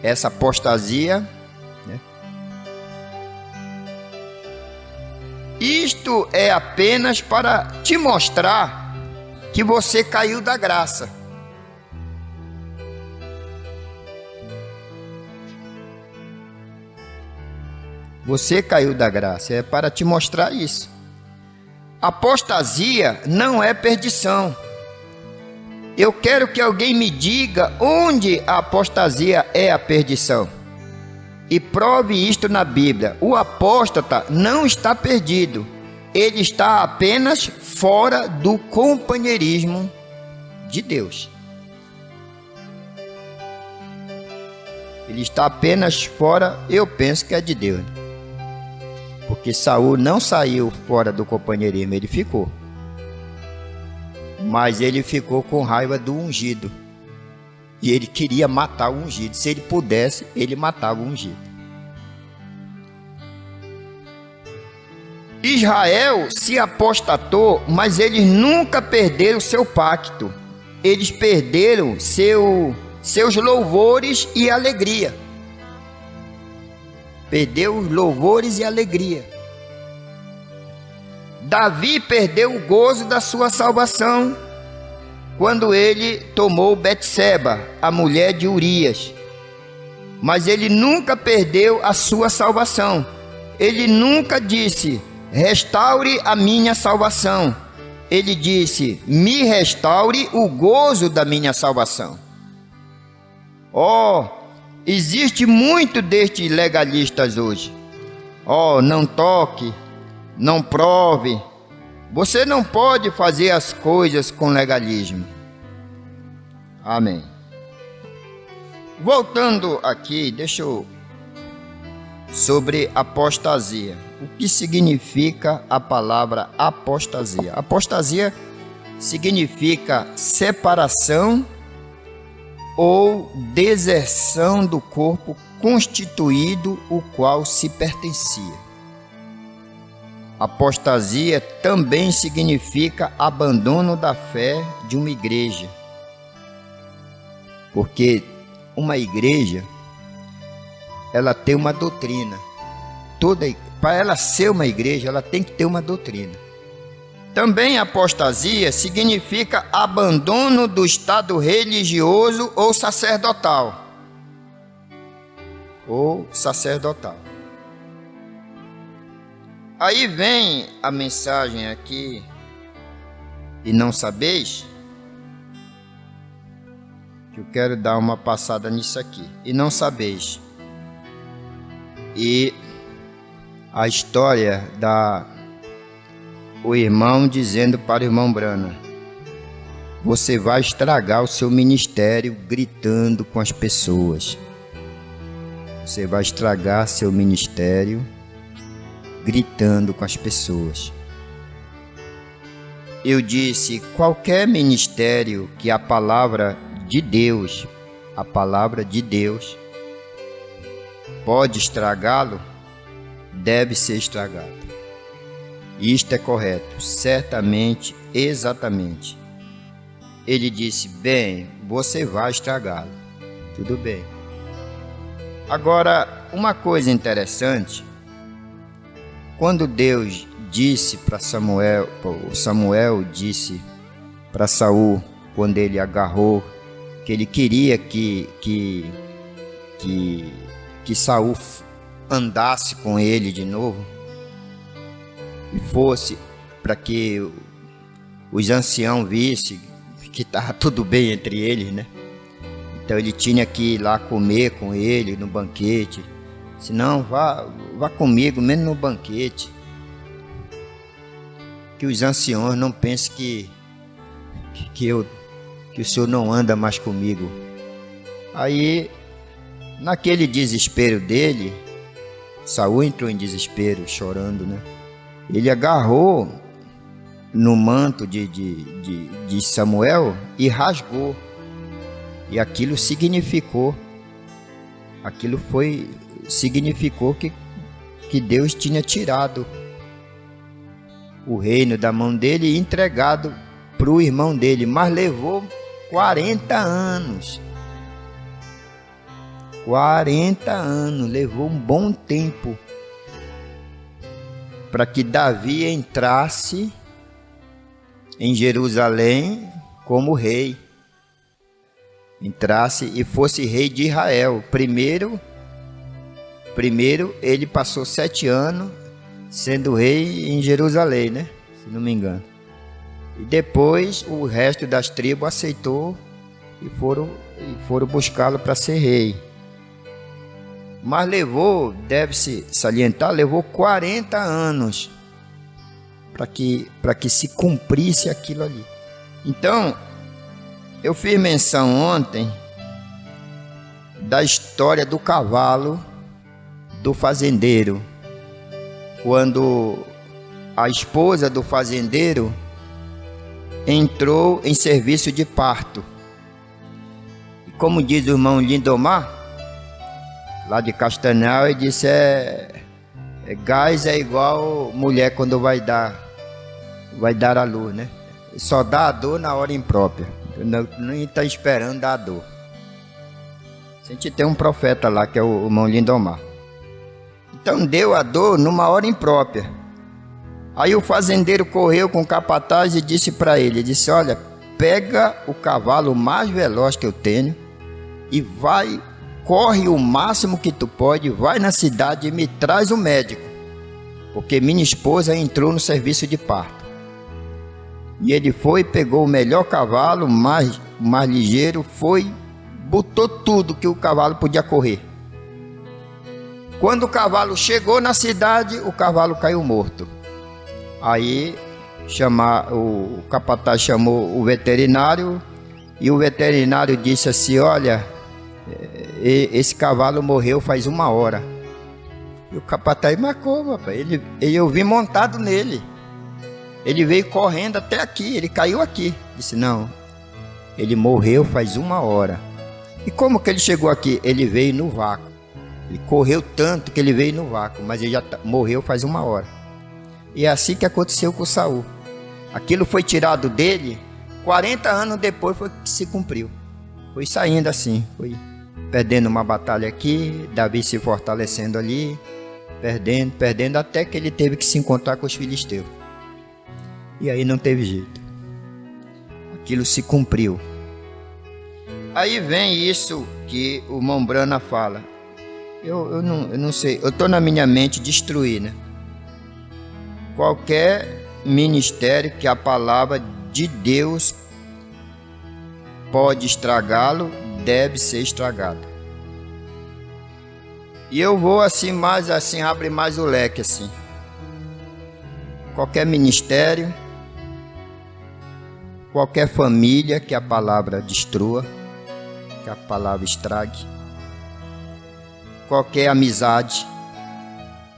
Essa apostasia, né? Isto é apenas para te mostrar que você caiu da graça. Você caiu da graça, é para te mostrar isso. Apostasia não é perdição. Eu quero que alguém me diga onde a apostasia é a perdição. E prove isto na Bíblia. O apóstata não está perdido. Ele está apenas fora do companheirismo de Deus. Ele está apenas fora, eu penso que é de Deus. Porque Saul não saiu fora do companheirismo, ele ficou. Mas ele ficou com raiva do ungido. E ele queria matar o ungido. Se ele pudesse, ele matava o ungido. Israel se apostatou, mas eles nunca perderam seu pacto. Eles perderam seus louvores e alegria. Perdeu os louvores e alegria. Davi perdeu o gozo da sua salvação quando ele tomou Betseba, a mulher de Urias. Mas ele nunca perdeu a sua salvação. Ele nunca disse: restaure a minha salvação. Ele disse: me restaure o gozo da minha salvação. Existe muito destes legalistas hoje. Não toque, não prove. Você não pode fazer as coisas com legalismo. Amém. Voltando aqui, sobre apostasia. O que significa a palavra apostasia? Apostasia significa separação ou deserção do corpo constituído, o qual se pertencia. Apostasia também significa abandono da fé de uma igreja. Porque uma igreja, ela tem uma doutrina. Para ela ser uma igreja, ela tem que ter uma doutrina. Também apostasia significa abandono do estado religioso ou sacerdotal. Aí vem a mensagem aqui: e não sabeis? Que eu quero dar uma passada nisso aqui. E não sabeis. E a história o irmão dizendo para o irmão Brana: você vai estragar o seu ministério gritando com as pessoas. Você vai estragar seu ministério gritando com as pessoas. Eu disse: qualquer ministério que a palavra de Deus pode estragá-lo, deve ser estragado. Isto é correto, certamente, exatamente. Ele disse: bem, você vai estragá-lo. Tudo bem. Agora, uma coisa interessante, quando Deus disse para Samuel disse para Saul, quando ele agarrou, que ele queria que Saul andasse com ele de novo, e fosse para que os anciãos vissem que estava tudo bem entre eles, né? Então ele tinha que ir lá comer com ele no banquete. Se não, vá comigo, menos no banquete. Que os anciãos não pensem que o senhor não anda mais comigo. Aí, naquele desespero dele, Saul entrou em desespero, chorando, né? Ele agarrou no manto de Samuel e rasgou. E aquilo significou que Deus tinha tirado o reino da mão dele e entregado para o irmão dele, mas levou 40 anos. 40 anos, levou um bom tempo para que Davi entrasse em Jerusalém como rei. Entrasse e fosse rei de Israel. Primeiro ele passou 7 anos sendo rei em Jerusalém, né? Se não me engano. E depois o resto das tribos aceitou e foram buscá-lo para ser rei. Mas deve-se salientar, levou 40 anos para que se cumprisse aquilo ali. Então, eu fiz menção ontem da história do cavalo do fazendeiro. quando a esposa do fazendeiro entrou em serviço de parto. E como diz o irmão Lindomar, lá de Castanhal, ele disse, gás é igual mulher quando vai dar à luz, né? Só dá a dor na hora imprópria, não está esperando dar a dor. A gente tem um profeta lá, que é o irmão Lindomar. Então deu a dor numa hora imprópria. Aí o fazendeiro correu com o capataz e disse para ele, disse, olha, pega o cavalo mais veloz que eu tenho e corre o máximo que tu pode, vai na cidade e me traz o médico, porque minha esposa entrou no serviço de parto. E ele foi, pegou o melhor cavalo, mais ligeiro, botou tudo que o cavalo podia correr. Quando o cavalo chegou na cidade, o cavalo caiu morto. Aí o capataz chamou o veterinário e o veterinário disse assim, olha, esse cavalo morreu faz 1 hora. E o capataz, mas como, rapaz? Eu vim montado nele. Ele veio correndo até aqui, ele caiu aqui. Disse, não, ele morreu faz 1 hora. E como que ele chegou aqui? Ele veio no vácuo. Ele correu tanto que ele veio no vácuo, mas ele já morreu faz 1 hora. E é assim que aconteceu com Saul. Aquilo foi tirado dele, 40 anos depois foi que se cumpriu. Foi saindo assim, foi perdendo uma batalha aqui, Davi se fortalecendo ali, perdendo, até que ele teve que se encontrar com os filisteus. E aí não teve jeito. Aquilo se cumpriu. Aí vem isso que o irmão Brana fala. Eu não sei, eu estou na minha mente destruir, né? Qualquer ministério que a palavra de Deus pode estragá-lo, deve ser estragado. E eu vou abre mais o leque assim. Qualquer ministério, qualquer família que a palavra destrua, que a palavra estrague, qualquer amizade,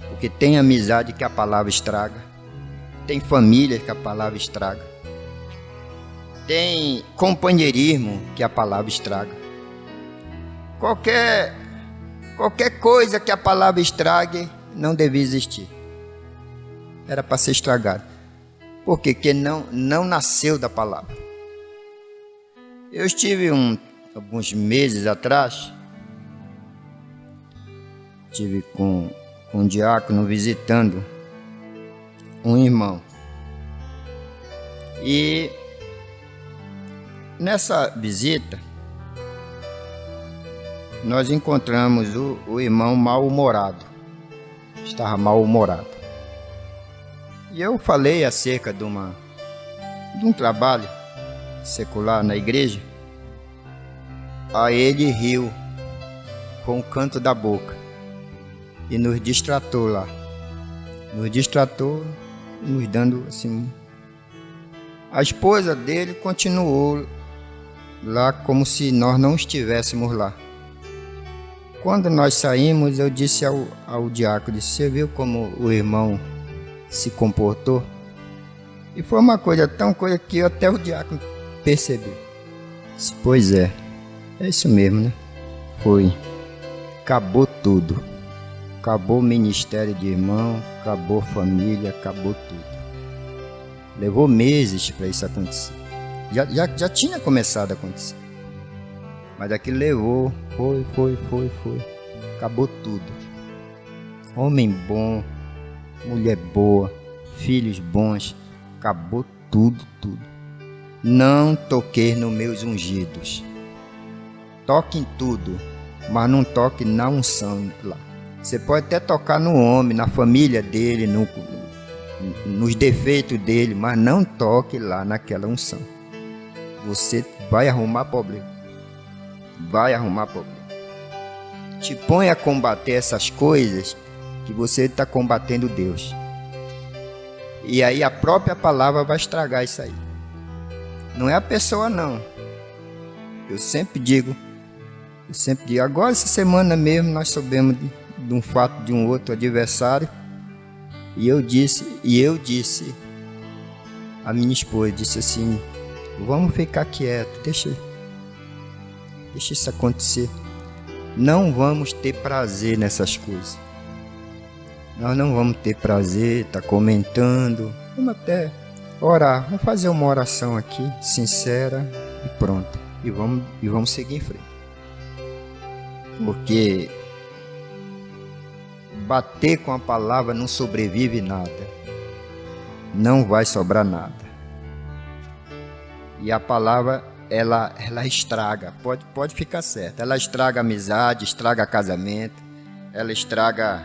porque tem amizade que a palavra estraga, tem família que a palavra estraga, tem companheirismo que a palavra estraga. Qualquer coisa que a palavra estrague não devia existir. Era para ser estragado. Por quê? Porque não nasceu da palavra. Eu estive alguns meses atrás, estive com um diácono visitando um irmão. E nessa visita, nós encontramos o irmão mal-humorado. Estava mal-humorado. E eu falei acerca de um trabalho secular na igreja. Aí ele riu com o canto da boca e nos distratou lá. Nos dando assim. A esposa dele continuou lá como se nós não estivéssemos lá. Quando nós saímos, eu disse ao diácono, você viu como o irmão se comportou? E foi uma coisa que até o diácono percebeu. Disse, pois é isso mesmo, né? Foi. Acabou tudo. Acabou o ministério de irmão, acabou família, acabou tudo. Levou meses para isso acontecer. Já tinha começado a acontecer. Mas aquilo levou, foi. Acabou tudo. Homem bom, mulher boa, filhos bons, acabou tudo. Não toquei nos meus ungidos. Toque em tudo, mas não toque na unção lá. Você pode até tocar no homem, na família dele, nos defeitos dele, mas não toque lá naquela unção. Você vai arrumar problema. Te põe a combater essas coisas que você está combatendo Deus. E aí a própria palavra vai estragar isso aí. Não é a pessoa não. Eu sempre digo, agora essa semana mesmo nós soubemos de um fato de um outro adversário E eu disse a minha esposa, disse assim, vamos ficar quieto, deixa isso acontecer. Não vamos ter prazer nessas coisas. Nós não vamos ter prazer, tá comentando. Vamos até orar, vamos fazer uma oração aqui, sincera, e pronto. E vamos seguir em frente. Porque bater com a palavra não sobrevive nada. Não vai sobrar nada. E a palavra, ela estraga, pode ficar certo. Ela estraga a amizade, estraga casamento, ela estraga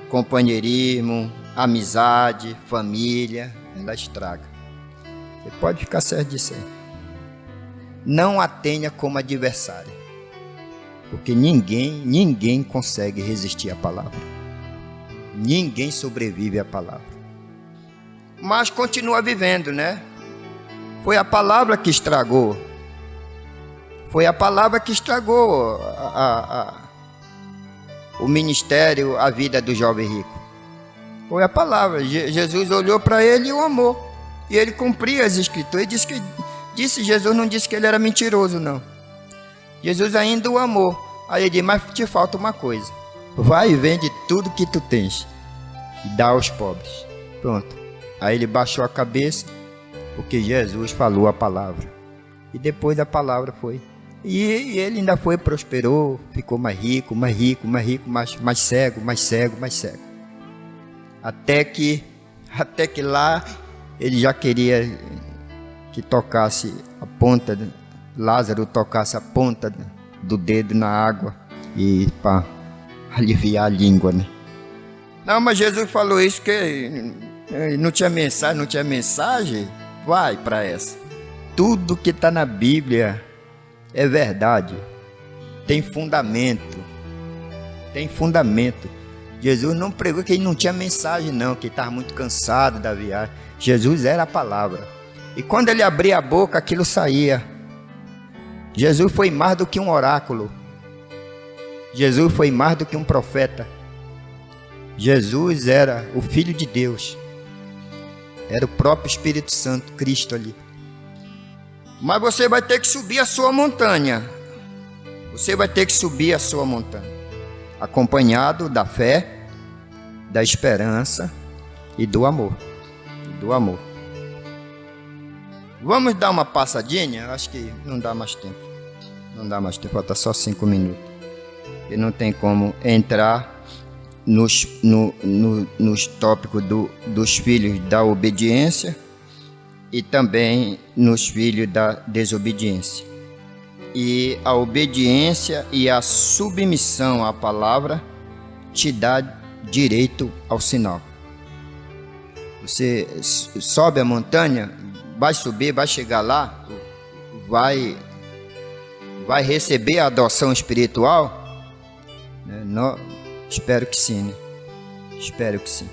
companheirismo, amizade, família, ela estraga. Você pode ficar certo disso aí. Não a tenha como adversária, porque ninguém consegue resistir à palavra. Ninguém sobrevive à palavra. Mas continua vivendo, né? Foi a palavra que estragou. Foi a palavra que estragou o ministério, a vida do jovem rico. Foi a palavra. Jesus olhou para ele e o amou. E ele cumpria as escrituras. Jesus não disse que ele era mentiroso, não. Jesus ainda o amou. Aí ele disse, mas te falta uma coisa. Vai e vende tudo que tu tens e dá aos pobres. Pronto. Aí ele baixou a cabeça, porque Jesus falou a palavra. E depois a palavra foi. E ele ainda foi, prosperou, ficou mais rico, mais cego. Até que lá ele já queria que tocasse a ponta, Lázaro tocasse a ponta do dedo na água e para aliviar a língua, né? Não, mas Jesus falou isso que não tinha mensagem, vai para essa. Tudo que está na Bíblia é verdade, tem fundamento. Jesus não pregou que ele não tinha mensagem não, que ele estava muito cansado da viagem. Jesus era a palavra. E quando ele abria a boca, aquilo saía. Jesus foi mais do que um oráculo. Jesus foi mais do que um profeta. Jesus era o Filho de Deus. Era o próprio Espírito Santo, Cristo ali. Mas você vai ter que subir a sua montanha. Você vai ter que subir a sua montanha. Acompanhado da fé, da esperança e do amor. Vamos dar uma passadinha? Acho que não dá mais tempo. Falta só 5 minutos. E não tem como entrar nos tópicos dos filhos da obediência e também nos filhos da desobediência. E a obediência e a submissão à palavra te dá direito ao sinal. Você sobe a montanha, vai subir, vai chegar lá, vai receber a adoção espiritual? Não, espero que sim, né? Espero que sim.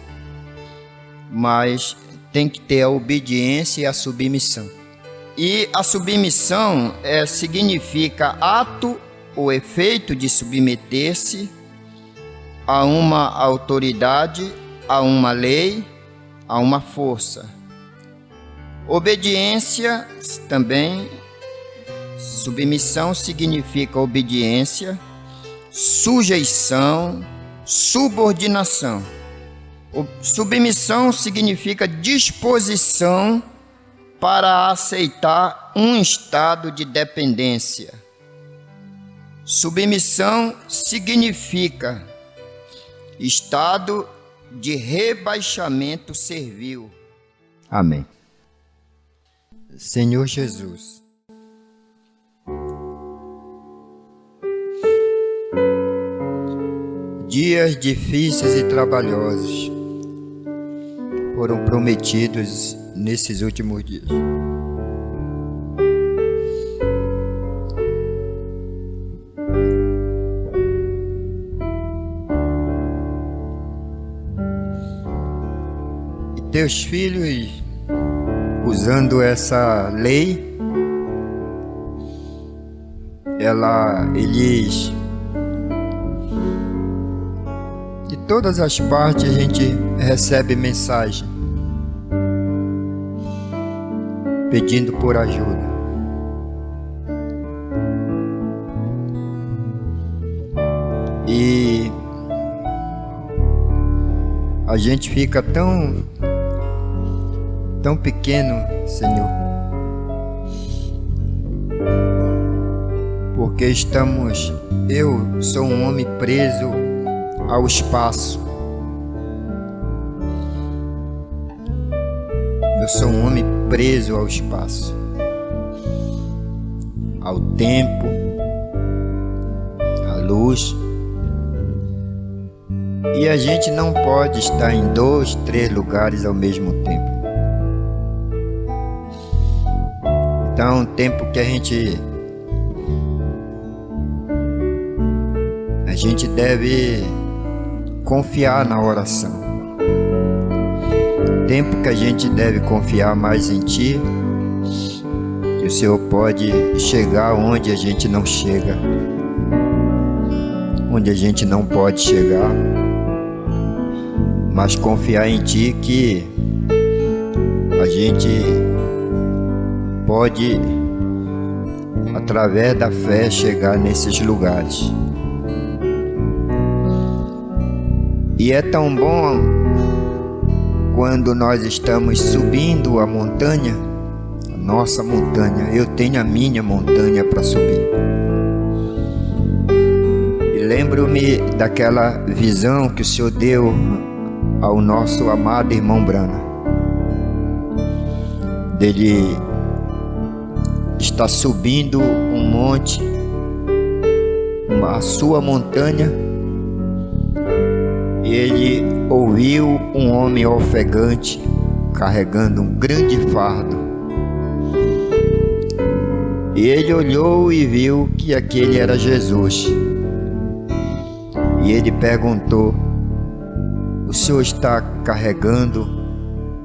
Mas tem que ter a obediência e a submissão. E a submissão significa ato ou efeito de submeter-se a uma autoridade, a uma lei, a uma força. Obediência também, submissão significa obediência, sujeição, subordinação. Submissão significa disposição para aceitar um estado de dependência. Submissão significa estado de rebaixamento servil. Amém. Senhor Jesus, dias difíceis e trabalhosos foram prometidos nesses últimos dias. E teus filhos, usando essa lei, eles de todas as partes a gente recebe mensagem pedindo por ajuda. E a gente fica tão pequeno, Senhor, porque eu sou um homem preso ao espaço. Eu sou um homem preso ao espaço, ao tempo, à luz. E a gente não pode estar em 2, 3 lugares ao mesmo tempo. Então, o tempo que a gente deve confiar na oração. Tempo que a gente deve confiar mais em Ti, que o Senhor pode chegar onde a gente não chega, onde a gente não pode chegar, mas confiar em Ti que a gente pode, através da fé, chegar nesses lugares. E é tão bom quando nós estamos subindo a montanha, a nossa montanha. Eu tenho a minha montanha para subir. E lembro-me daquela visão que o Senhor deu ao nosso amado irmão Brana. Dele está subindo um monte, a sua montanha. E ele ouviu um homem ofegante carregando um grande fardo. E ele olhou e viu que aquele era Jesus. E ele perguntou: o Senhor está carregando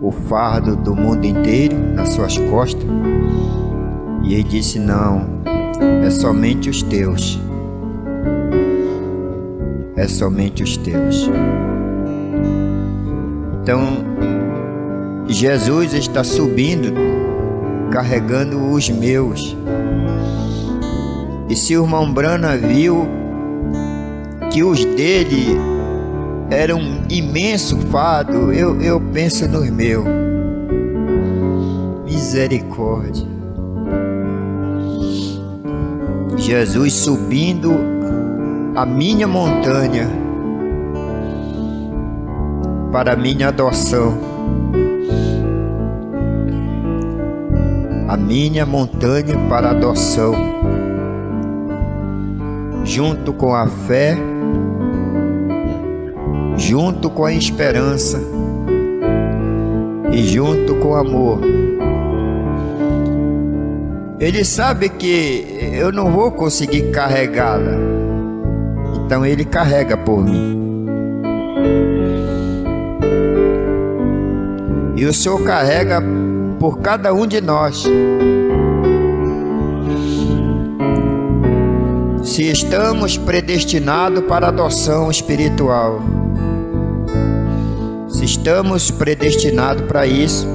o fardo do mundo inteiro nas suas costas? E ele disse: não, é somente os teus. É somente os teus. Então, Jesus está subindo, carregando os meus. E se o irmão Brana viu que os dele eram um imenso fardo, eu penso nos meus. Misericórdia. Jesus subindo a minha montanha para a minha adoção, a minha montanha para a adoção, junto com a fé, junto com a esperança e junto com o amor. Ele sabe que eu não vou conseguir carregá-la, então Ele carrega por mim. E o Senhor carrega por cada um de nós. Se estamos predestinados para a adoção espiritual, se estamos predestinados para isso,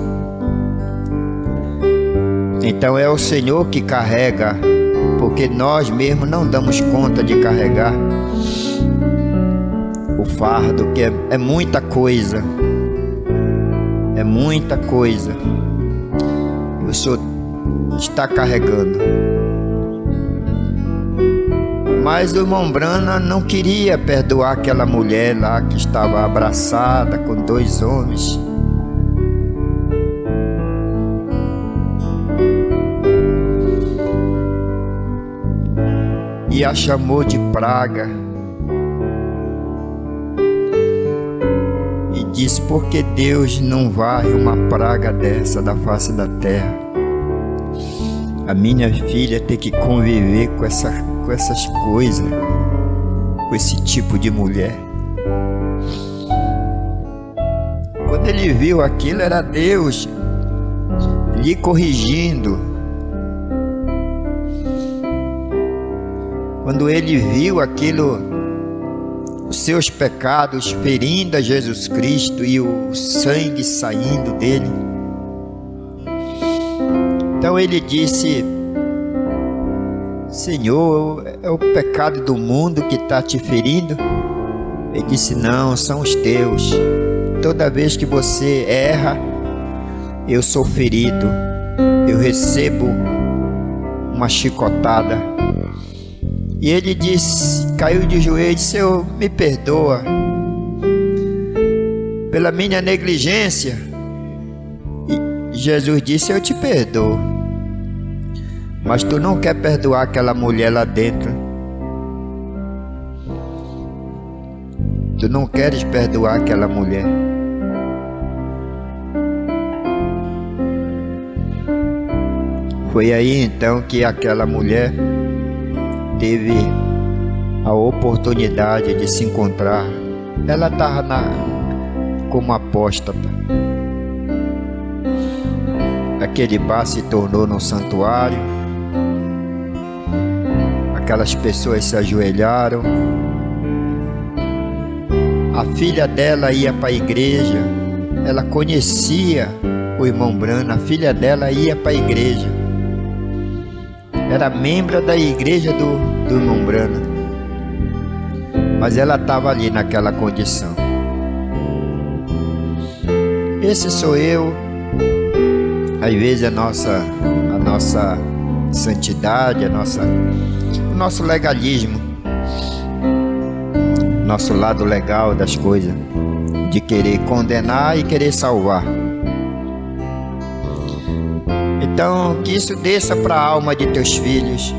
então é o Senhor que carrega, porque nós mesmos não damos conta de carregar o fardo, que é muita coisa. É muita coisa. O Senhor está carregando. Mas o irmão Brana não queria perdoar aquela mulher lá que estava abraçada com 2 homens. E a chamou de praga. E disse: por que Deus não varre uma praga dessa da face da terra? A minha filha tem que conviver com essas coisas, com esse tipo de mulher. Quando ele viu aquilo, era Deus lhe corrigindo. Quando ele viu aquilo, o seus pecados, ferindo a Jesus Cristo e o sangue saindo dele. Então ele disse: Senhor, é o pecado do mundo que está te ferindo? Ele disse: não, são os teus. Toda vez que você erra, eu sou ferido, eu recebo uma chicotada. E ele disse, caiu de joelhos: Senhor, me perdoa pela minha negligência. E Jesus disse: eu te perdoo, mas tu não quer perdoar aquela mulher lá dentro. Tu não queres perdoar aquela mulher. Foi aí então que aquela mulher teve a oportunidade de se encontrar. Ela estava como apóstata. Aquele bar se tornou num santuário. Aquelas pessoas se ajoelharam. A filha dela ia para a igreja. Ela conhecia o irmão Brana. A filha dela ia para a igreja. Era membro da igreja do irmão Brana. Mas ela estava ali naquela condição. Esse sou eu. Às vezes a nossa santidade, o nosso legalismo, nosso lado legal das coisas, de querer condenar e querer salvar. Então, que isso desça para a alma de teus filhos,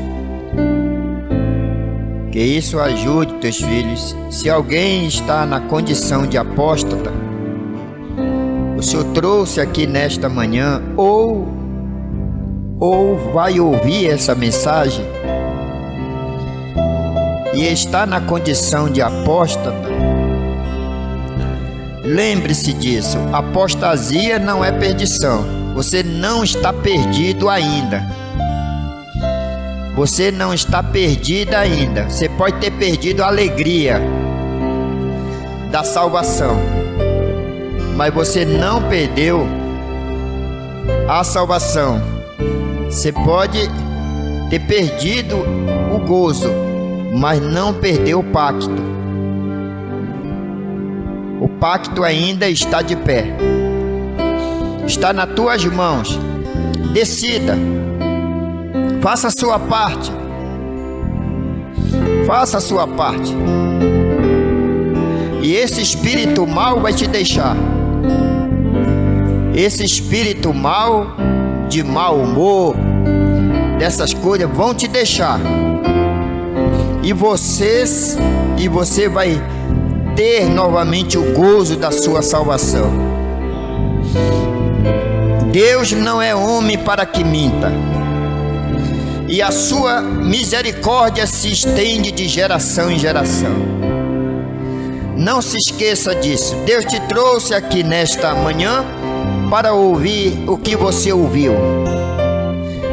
que isso ajude teus filhos. Se alguém está na condição de apóstata, o Senhor trouxe aqui nesta manhã, ou vai ouvir essa mensagem e está na condição de apóstata, lembre-se disso. Apostasia não é perdição. Você não está perdido ainda. Você não está perdido ainda. Você pode ter perdido a alegria da salvação, mas você não perdeu a salvação. Você pode ter perdido o gozo, mas não perdeu o pacto. O pacto ainda está de pé. Está nas tuas mãos. Decida. Faça a sua parte. Faça a sua parte. E esse espírito mau vai te deixar. Esse espírito mau, de mau humor, dessas coisas, vão te deixar. E você vai ter novamente o gozo da sua salvação. Deus não é homem para que minta, e a sua misericórdia se estende de geração em geração. Não se esqueça disso. Deus te trouxe aqui nesta manhã para ouvir o que você ouviu.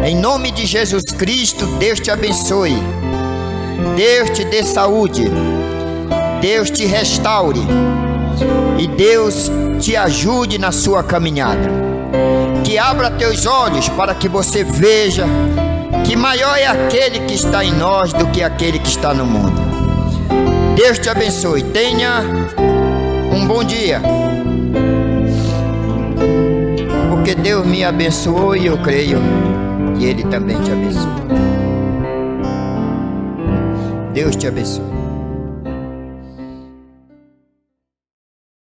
Em nome de Jesus Cristo, Deus te abençoe. Deus te dê saúde. Deus te restaure. E Deus te ajude na sua caminhada. Que abra teus olhos para que você veja que maior é aquele que está em nós do que aquele que está no mundo. Deus te abençoe. Tenha um bom dia. Porque Deus me abençoou e eu creio que Ele também te abençoe. Deus te abençoe.